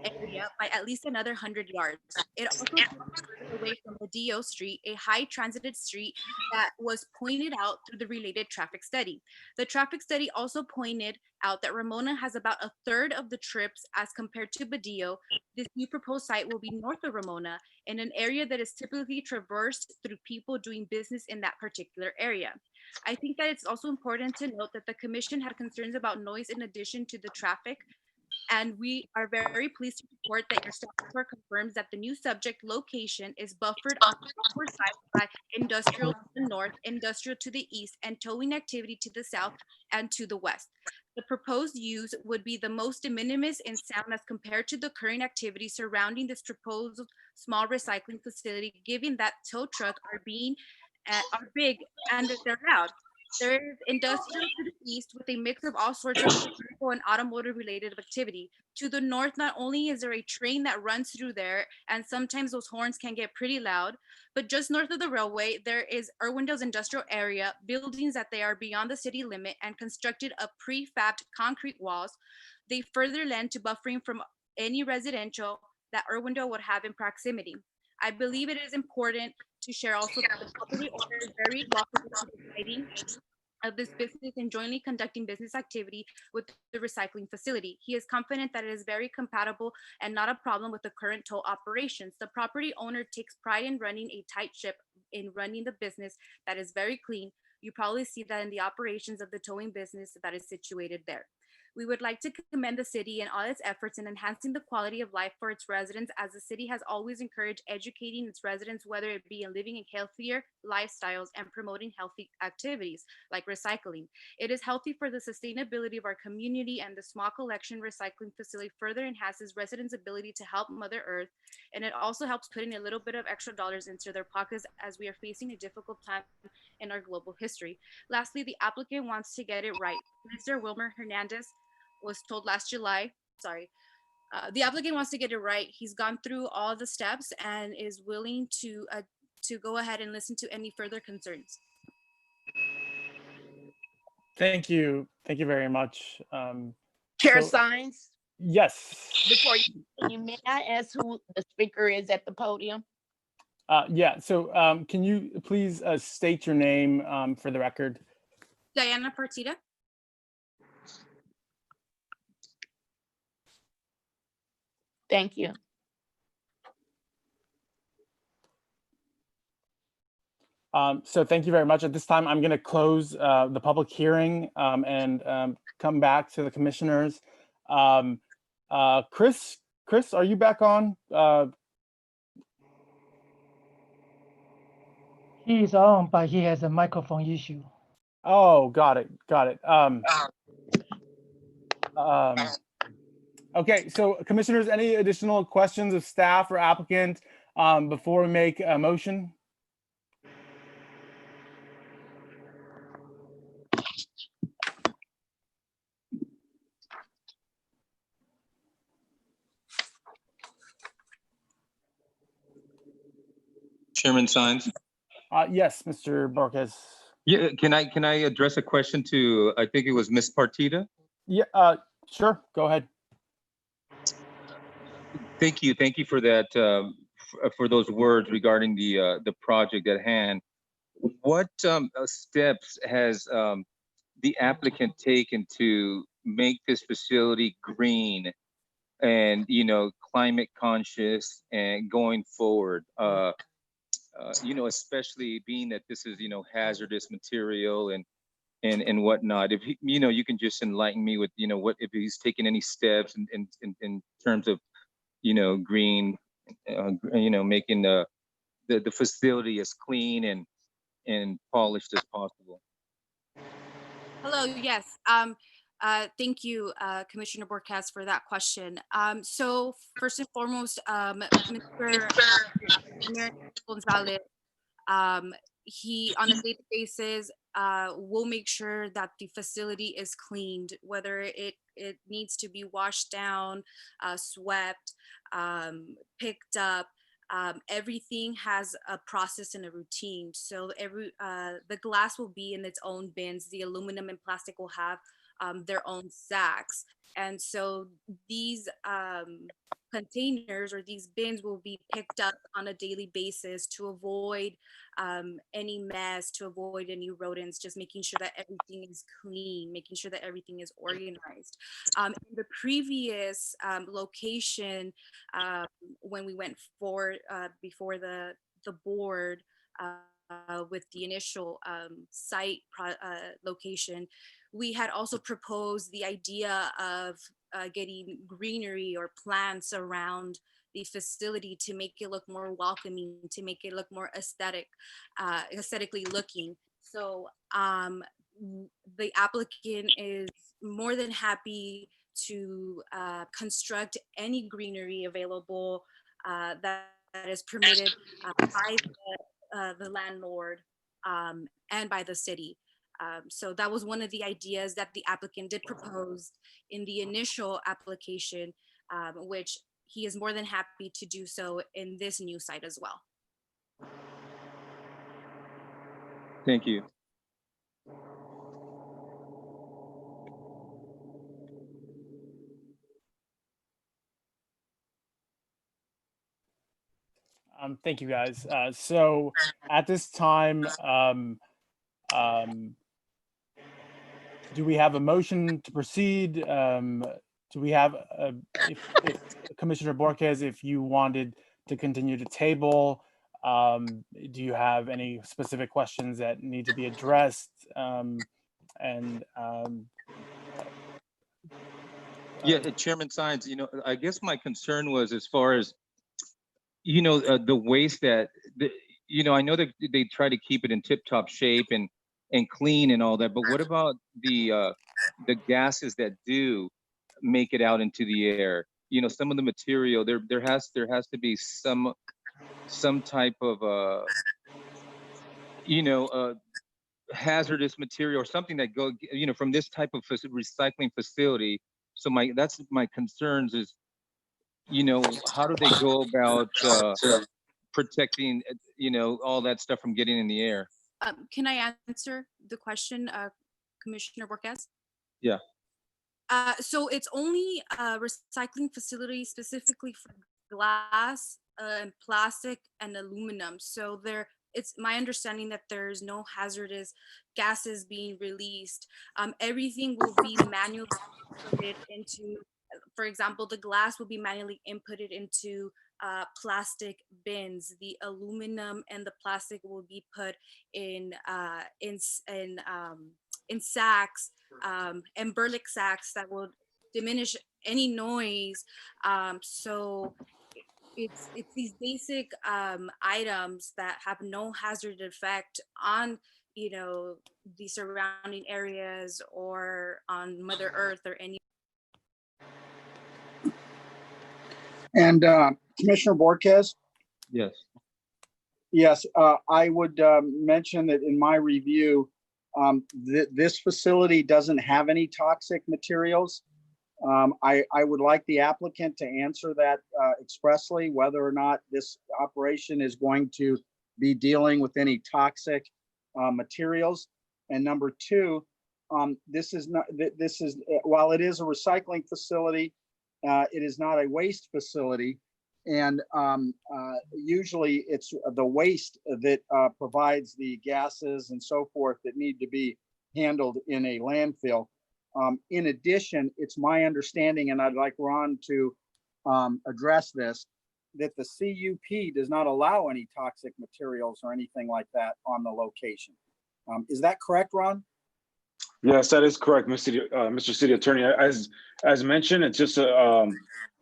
area by at least another 100 yards. It also takes further away from the DO Street, a high transited street that was pointed out through the related traffic study. The traffic study also pointed out that Ramona has about a third of the trips as compared to Badillo. This new proposed site will be north of Ramona in an area that is typically traversed through people doing business in that particular area. I think that it's also important to note that the commission had concerns about noise in addition to the traffic, and we are very pleased to report that your staff report confirms that the new subject location is buffered on the upper side by industrial to the north, industrial to the east, and towing activity to the south and to the west. The proposed use would be the most de minimis in sound as compared to the current activity surrounding this proposed small recycling facility, given that tow trucks are big and they're loud. There is industrial to the east with a mix of all sorts of mechanical and automotive related activity. To the north, not only is there a train that runs through there, and sometimes those horns can get pretty loud, but just north of the railway, there is Irwindale's industrial area, buildings that they are beyond the city limit and constructed of prefabbed concrete walls. They further lend to buffering from any residential that Irwindale would have in proximity. I believe it is important to share also that the property owner is very welcome to the siting of this business and jointly conducting business activity with the recycling facility. He is confident that it is very compatible and not a problem with the current toll operations. The property owner takes pride in running a tight ship in running the business that is very clean. You probably see that in the operations of the towing business that is situated there. We would like to commend the city and all its efforts in enhancing the quality of life for its residents, as the city has always encouraged educating its residents, whether it be in living in healthier lifestyles and promoting healthy activities like recycling. It is healthy for the sustainability of our community, and the small collection recycling facility further enhances residents' ability to help Mother Earth, and it also helps putting a little bit of extra dollars into their pockets as we are facing a difficult time in our global history. Lastly, the applicant wants to get it right. Mr. Wilmer Hernandez was told last July, the applicant wants to get it right. He's gone through all the steps and is willing to go ahead and listen to any further concerns. Thank you. Thank you very much. Chair So- Sines, Yes. before you continue, may I ask who the speaker is at the podium? Yeah, so can you please state your name for the record? Diana Partida. Thank you. So thank you very much. At this time, I'm going to close the public hearing and come back to the commissioners. Chris, are you back on? He is on, but he has a microphone issue. Oh, got it. Okay, so commissioners, any additional questions of staff or applicant before we make a motion? Chairman Sines. Yes, Mr. Borges. Yeah, can I address a question to, I think it was Miss Partida? Yeah, sure, go ahead. Thank you for that, for those words regarding the project at hand. What steps has the applicant taken to make this facility green and, climate conscious and going forward? Especially being that this is, hazardous material and whatnot. If you can just enlighten me with, what if he's taken any steps in terms of, green, making the facility as clean and polished as possible. Hello, yes. Thank you, Commissioner Borges, for that question. So first and foremost, Mr. Gonzalez, he on a daily basis will make sure that the facility is cleaned, whether it needs to be washed down, swept, picked up. Everything has a process and a routine. So the glass will be in its own bins. The aluminum and plastic will have their own sacks. And so these containers or these bins will be picked up on a daily basis to avoid any mess, to avoid any rodents, just making sure that everything is clean, making sure that everything is organized. In the previous location, when we went before the board with the initial site location, we had also proposed the idea of getting greenery or plants around the facility to make it look more welcoming, to make it look more aesthetically looking. So the applicant is more than happy to construct any greenery available that is permitted by the landlord and by the city. So that was one of the ideas that the applicant did propose in the initial application, which he is more than happy to do so in this new site as well. Thank you. Thank you, guys. So at this time, do we have a motion to proceed? Do we have, if Commissioner Borges, if you wanted to continue to table, do you have any specific questions that need to be addressed? Yeah, Chairman Sines, I guess my concern was as far as, the waste that, I know that they try to keep it in tip-top shape and clean and all that, but what about the gases that do make it out into the air? Some of the material, there has to be some type of hazardous material or something that go, from this type of recycling facility. So that's my concerns is, how do they go about protecting, all that stuff from getting in the air? Can I answer the question, Commissioner Borges? Yeah. So it's only a recycling facility specifically for glass, and plastic and aluminum. So it's my understanding that there's no hazardous gases being released. Everything will be manually inputted into, for example, the glass will be manually inputted into plastic bins. The aluminum and the plastic will be put in sacks, and burlap sacks that will diminish any noise. So it's these basic items that have no hazard effect on the surrounding areas or on Mother Earth or any. And Commissioner Borges? Yes. Yes, I would mention that in my review, this facility doesn't have any toxic materials. I would like the applicant to answer that expressly, whether or not this operation is going to be dealing with any toxic materials. And number two, while it is a recycling facility, it is not a waste facility. And usually it's the waste that provides the gases and so forth that need to be handled in a landfill. In addition, it's my understanding, and I'd like Ron to address this, that the CUP does not allow any toxic materials or anything like that on the location. Is that correct, Ron? Yes, that is correct, Mr. City Attorney. As mentioned, it's just a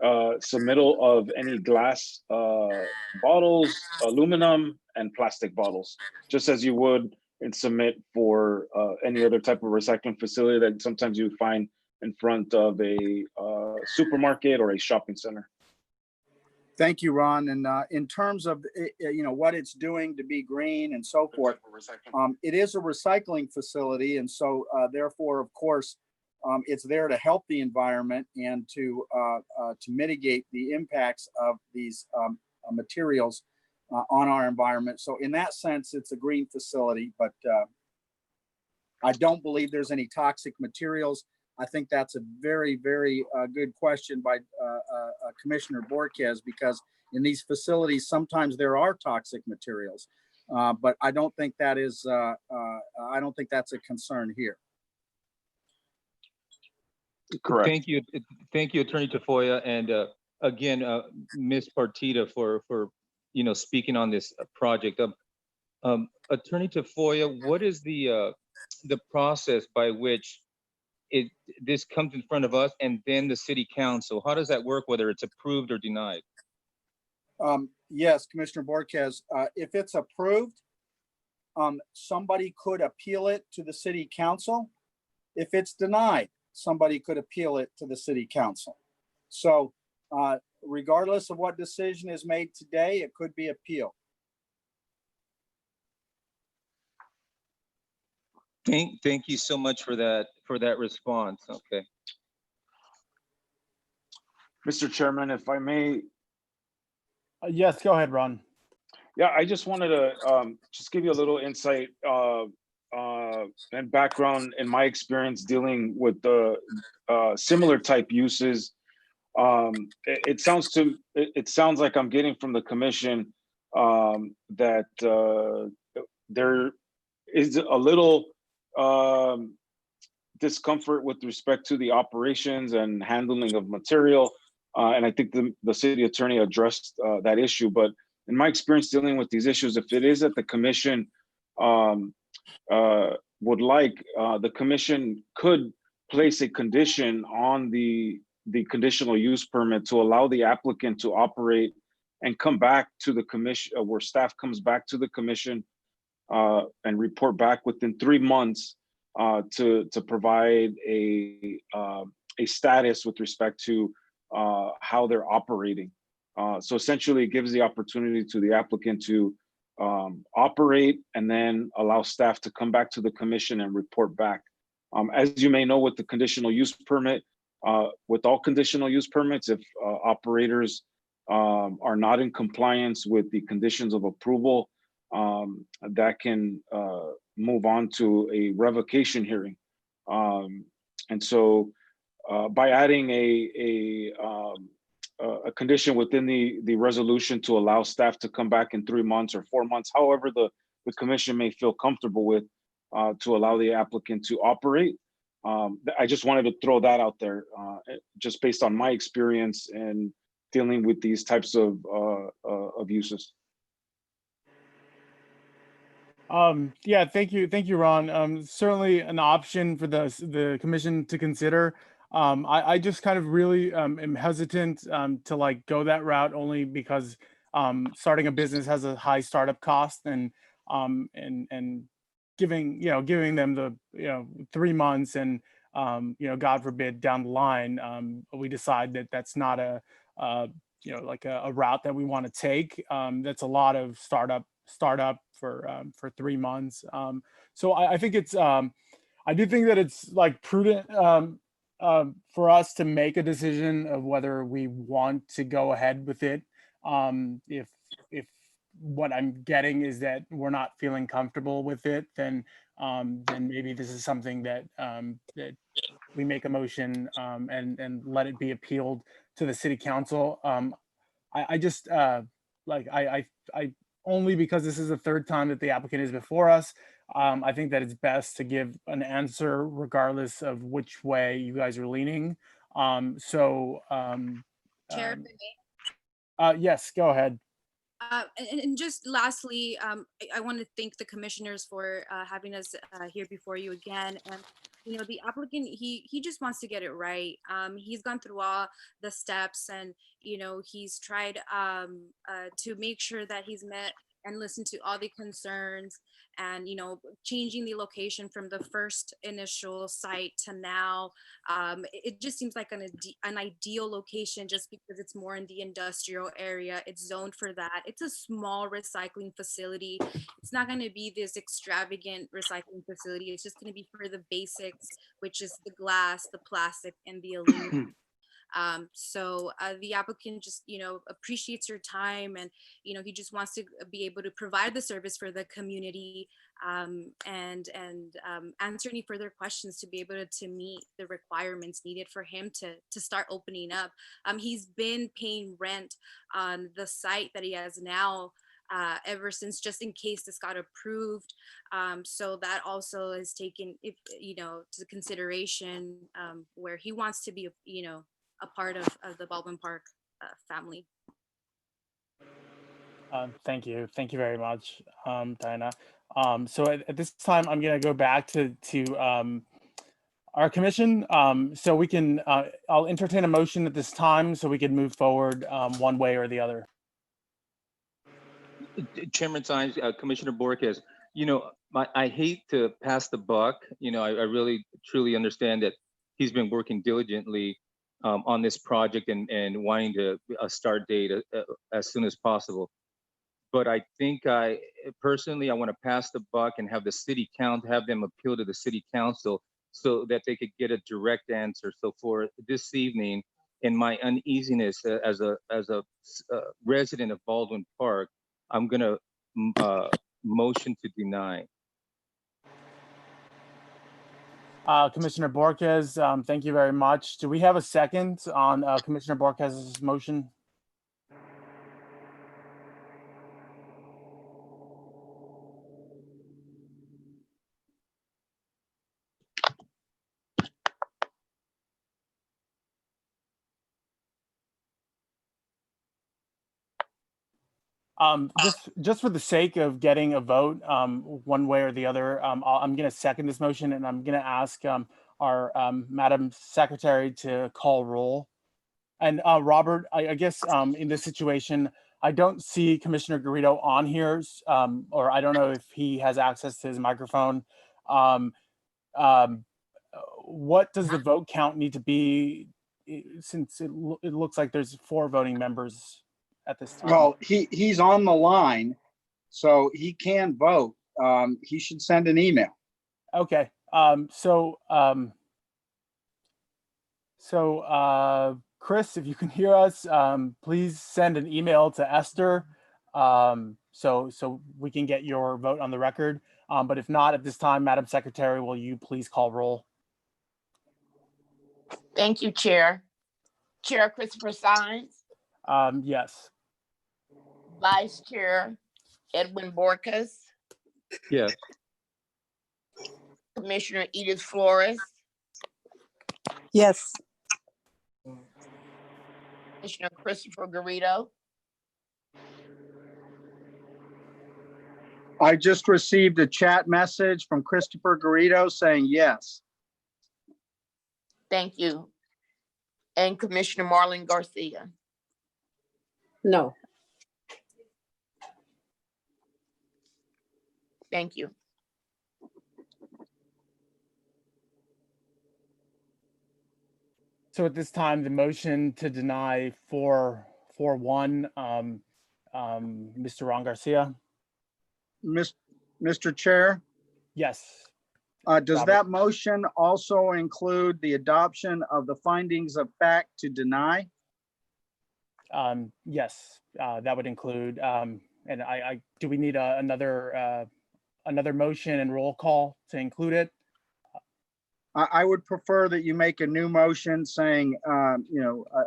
submittal of any glass bottles, aluminum, and plastic bottles, just as you would and submit for any other type of recycling facility that sometimes you would find in front of a supermarket or a shopping center. Thank you, Ron. And in terms of what it's doing to be green and so forth, it is a recycling facility, and so therefore, of course, it's there to help the environment and to mitigate the impacts of these materials on our environment. So in that sense, it's a green facility, but I don't believe there's any toxic materials. I think that's a very, very good question by Commissioner Borges, because in these facilities, sometimes there are toxic materials, but I don't think that is, I don't think that's a concern here. Correct. Thank you, Attorney Tafoya, and again, Ms. Partita for speaking on this project. Attorney Tafoya, what is the process by which this comes in front of us and then the city council? How does that work, whether it's approved or denied? Yes, Commissioner Borges, if it's approved, somebody could appeal it to the city council. If it's denied, somebody could appeal it to the city council. So regardless of what decision is made today, it could be appealed. Thank you so much for that response. Okay. Mr. Chairman, if I may. Yes, go ahead, Ron. Yeah, I just wanted to just give you a little insight and background in my experience dealing with the similar type uses. It sounds like I'm getting from the commission that there is a little discomfort with respect to the operations and handling of material. And I think the city attorney addressed that issue. But in my experience dealing with these issues, if it is that the commission would like, the commission could place a condition on the the conditional use permit to allow the applicant to operate and come back to the commission, where staff comes back to the commission and report back within 3 months to provide a status with respect to how they're operating. So essentially, it gives the opportunity to the applicant to operate and then allow staff to come back to the commission and report back. As you may know, with the conditional use permit, with all conditional use permits, if operators are not in compliance with the conditions of approval, that can move on to a revocation hearing. And so by adding a condition within the resolution to allow staff to come back in 3 months or 4 months, however the commission may feel comfortable with, to allow the applicant to operate. I just wanted to throw that out there, just based on my experience and dealing with these types of uses. Yeah, thank you, Ron. Certainly an option for the commission to consider. I just kind of really am hesitant to like go that route, only because starting a business has a high startup cost, and giving them the 3 months, and God forbid down the line we decide that that's not a like a route that we want to take. That's a lot of startup for 3 months. So I think it's I do think that it's like prudent for us to make a decision of whether we want to go ahead with it. If what I'm getting is that we're not feeling comfortable with it, then maybe this is something that that we make a motion and let it be appealed to the city council. I just like I only because this is the third time that the applicant is before us. I think that it's best to give an answer regardless of which way you guys are leaning. Chair, Yes, go ahead. and just lastly, I want to thank the commissioners for having us here before you again. And the applicant, he just wants to get it right. He's gone through all the steps, and he's tried to make sure that he's met and listened to all the concerns, and changing the location from the first initial site to now. It just seems like an ideal location, just because it's more in the industrial area. It's zoned for that. It's a small recycling facility. It's not going to be this extravagant recycling facility. It's just going to be for the basics, which is the glass, the plastic, and the aluminum. So the applicant just appreciates your time, and he just wants to be able to provide the service for the community, and answer any further questions to be able to meet the requirements needed for him to start opening up. He's been paying rent on the site that he has now ever since, just in case this got approved. So that also is taken to consideration, where he wants to be a part of the Baldwin Park family. Thank you very much, Diana. So at this time, I'm going to go back to our commission. So we can, I'll entertain a motion at this time so we can move forward one way or the other. Chairman Sines, Commissioner Borges, I hate to pass the buck. I really truly understand that he's been working diligently on this project and wanting to start date as soon as possible. But I think personally, I want to pass the buck and have the city have them appeal to the city council so that they could get a direct answer. So for this evening, in my uneasiness as a resident of Baldwin Park, I'm going to motion to deny. Commissioner Borges, thank you very much. Do we have a second on Commissioner Borges' motion? Just for the sake of getting a vote one way or the other, I'm going to second this motion, and I'm going to ask our Madam Secretary to call roll And Robert, I guess in this situation, I don't see Commissioner Garrido on here, or I don't know if he has access to his microphone. Um, um, what does the vote count need to be, since it looks like there's 4 voting members at this time? Well, he's on the line, so he can vote. He should send an email. Okay. Chris, if you can hear us, please send an email to Esther, so we can get your vote on the record. But if not, at this time, Madam Secretary, will you please call roll? Thank you, Chair. Chair Christopher Sines, Yes. Vice Chair Edwin Borcas, Yes. Commissioner Edith Flores, Yes. Commissioner Christopher Garrido, I just received a chat message from Christopher Garrido saying yes. thank you, and Commissioner Marlon Garcia. No. Thank you. So at this time, the motion to deny 4-1, Mr. Ron Garcia? Mr. Chair, Yes. does Robert. that motion also include the adoption of the findings of fact to deny? Yes, that would include, and do we need another motion and roll call to include it? I would prefer that you make a new motion saying,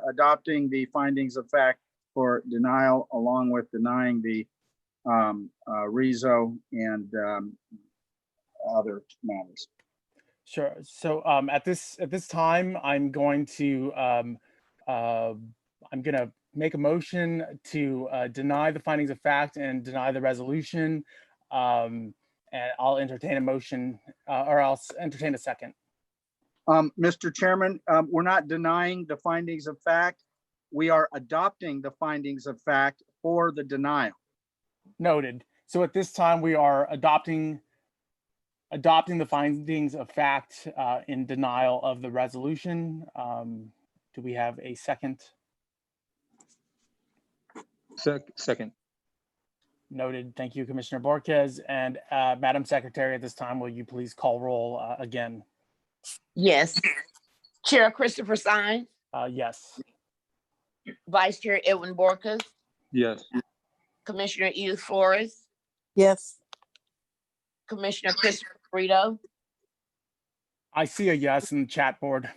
adopting the findings of fact for denial along with denying the rezo and other matters. Sure. So at this time, I'm going to make a motion to deny the findings of fact and deny the resolution, and I'll entertain a motion, or I'll entertain a second. Mr. Chairman, we're not denying the findings of fact. We are adopting the findings of fact for the denial. Noted. So at this time, we are adopting the findings of fact in denial of the resolution. Do we have a second? Second. Noted. Thank you, Commissioner Borges. And Madam Secretary, at this time, will you please call roll again? Yes. Chair Christopher Sines, Yes. Vice Chair Edwin Borcas, Yes. Commissioner Edith Flores, Yes. Commissioner Christopher Garrido, I see a yes in the chat board.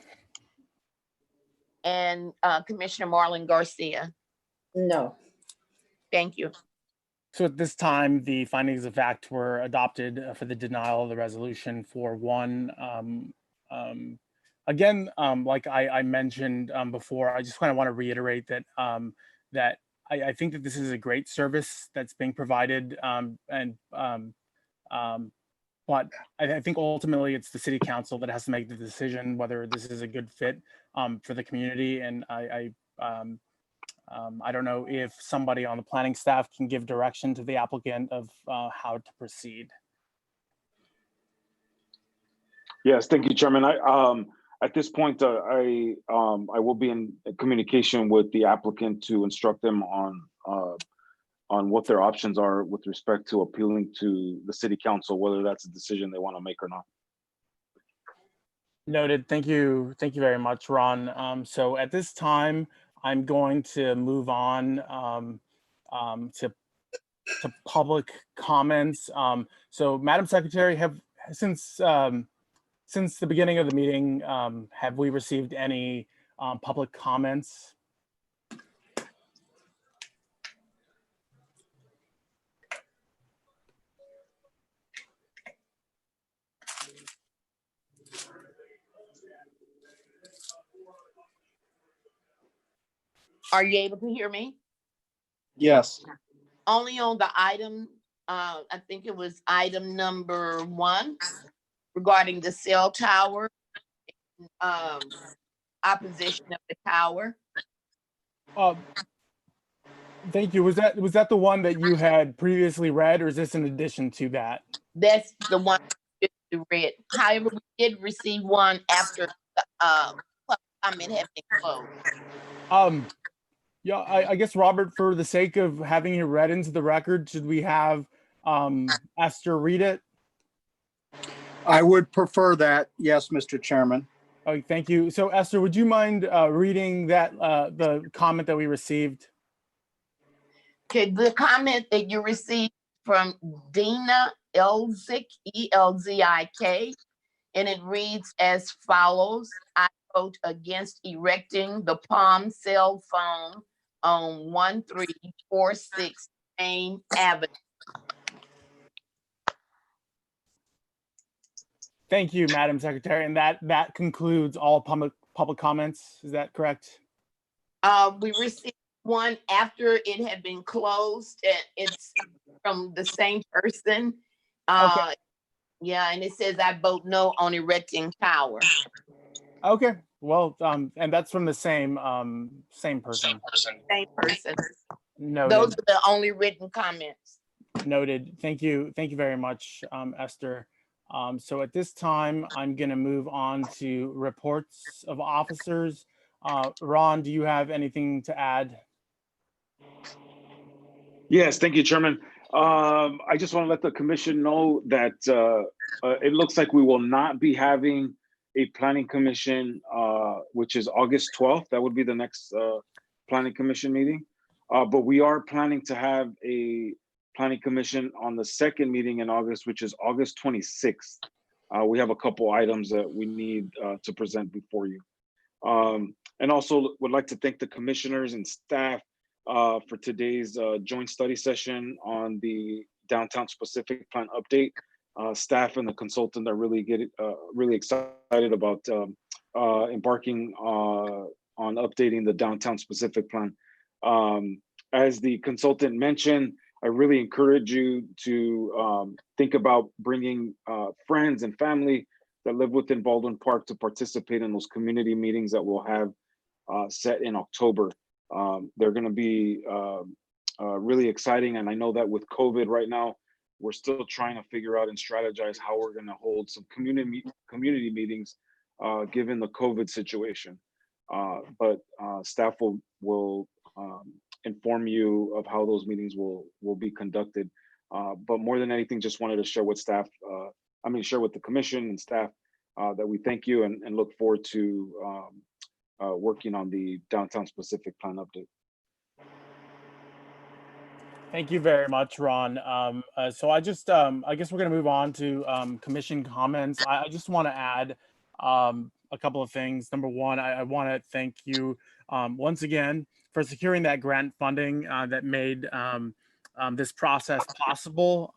and Commissioner Marlon Garcia. No. Thank you. So at this time, the findings of fact were adopted for the denial of the resolution 4-1. Again, like I mentioned before, I just kind of want to reiterate that that I think that this is a great service that's being provided, but I think ultimately it's the city council that has to make the decision whether this is a good fit for the community. And I don't know if somebody on the planning staff can give direction to the applicant of how to proceed. Yes, thank you, Chairman. At this point, I will be in communication with the applicant to instruct them on what their options are with respect to appealing to the city council, whether that's a decision they want to make or not. Noted. Thank you. Thank you very much, Ron. So at this time, I'm going to move on to public comments. So Madam Secretary, since the beginning of the meeting, have we received any public comments? Are you able to hear me? Yes. Only on the item, I think it was item number 1 regarding the cell tower, opposition of the tower. Thank you. Was that the one that you had previously read, or is this in addition to that? That's the one we read. However, we did receive one after the public comment had been closed. Yeah, I guess, Robert, for the sake of having it read into the record, should we have Esther read it? I would prefer that. Yes, Mr. Chairman. Oh, thank you. So, Esther, would you mind reading that the comment that we received? Okay, the comment that you received from Dina Elzik, E-L-Z-I-K, and it reads as follows. I vote against erecting the Palm cell phone on 1346 Main Avenue. Thank you, Madam Secretary. And that concludes all public comments. Is that correct? We received one after it had been closed. It's from the same person. Okay. Yeah, and it says I vote no on erecting tower. Okay. Well, and that's from the same person. Same person. Noted. Those are the only written comments. Noted. Thank you. Thank you very much, Esther. So at this time, I'm going to move on to reports of officers. Ron, do you have anything to add? Yes, thank you, Chairman. I just want to let the commission know that it looks like we will not be having a planning commission, which is August 12th. That would be the next planning commission meeting. But we are planning to have a planning commission on the second meeting in August, which is August 26th. We have a couple items that we need to present before you. And also would like to thank the commissioners and staff for today's joint study session on the downtown specific plan update. Staff and the consultant are really excited about embarking on updating the downtown specific plan. As the consultant mentioned, I really encourage you to think about bringing friends and family that live within Baldwin Park to participate in those community meetings that we'll have set in October. They're going to be really exciting. And I know that with COVID right now, we're still trying to figure out and strategize how we're going to hold some community meetings given the COVID situation. But staff will inform you of how those meetings will be conducted. But more than anything, just wanted to share with staff, share with the commission and staff that we thank you and look forward to working on the downtown specific plan update. Thank you very much, Ron. So I guess we're going to move on to commission comments. I just want to add a couple of things. Number one, I want to thank you once again for securing that grant funding that made this process possible.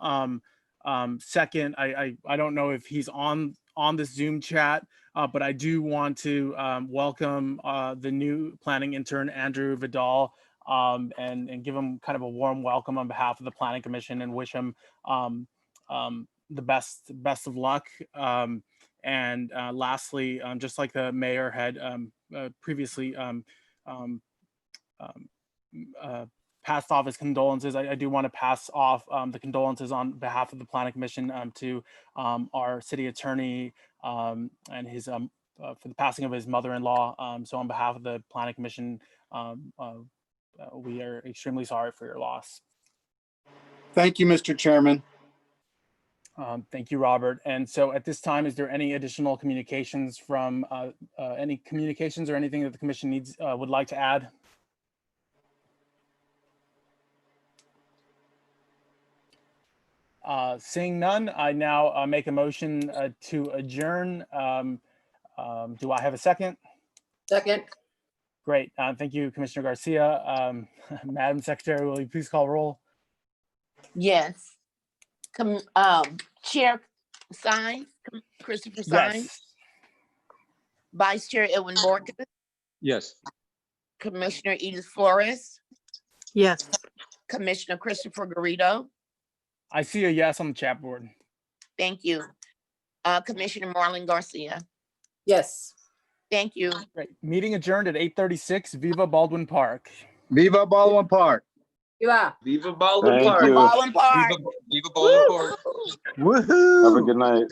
Second, I don't know if he's on this Zoom chat, but I do want to welcome the new planning intern, Andrew Vidal, and give him kind of a warm welcome on behalf of the Planning Commission and wish him the best of luck. And lastly, just like the mayor had previously passed off his condolences, I do want to pass off the condolences on behalf of the Planning Commission to our city attorney and his for the passing of his mother-in-law. So on behalf of the Planning Commission, we are extremely sorry for your loss. Thank you, Mr. Chairman. Thank you, Robert. And so at this time, is there any additional communications from any communications or anything that the commission needs would like to add? Seeing none, I now make a motion to adjourn. Do I have a second? Second. Great. Thank you, Commissioner Garcia. Madam Secretary, will you please call roll? Yes. Chair Sines, Christopher Sines. Yes. Vice Chair Edwin Borges, Yes. Commissioner Edith Flores, Yes. Commissioner Christopher Garrido. I see a yes on the chat board. Thank you. Commissioner Marlon Garcia. Yes. Thank you. Great. Meeting adjourned at 8:36. Viva Baldwin Park. Viva Baldwin Park. Yeah. Viva Baldwin Thank Park. you. Baldwin Park. Viva Baldwin Park. Have a good night.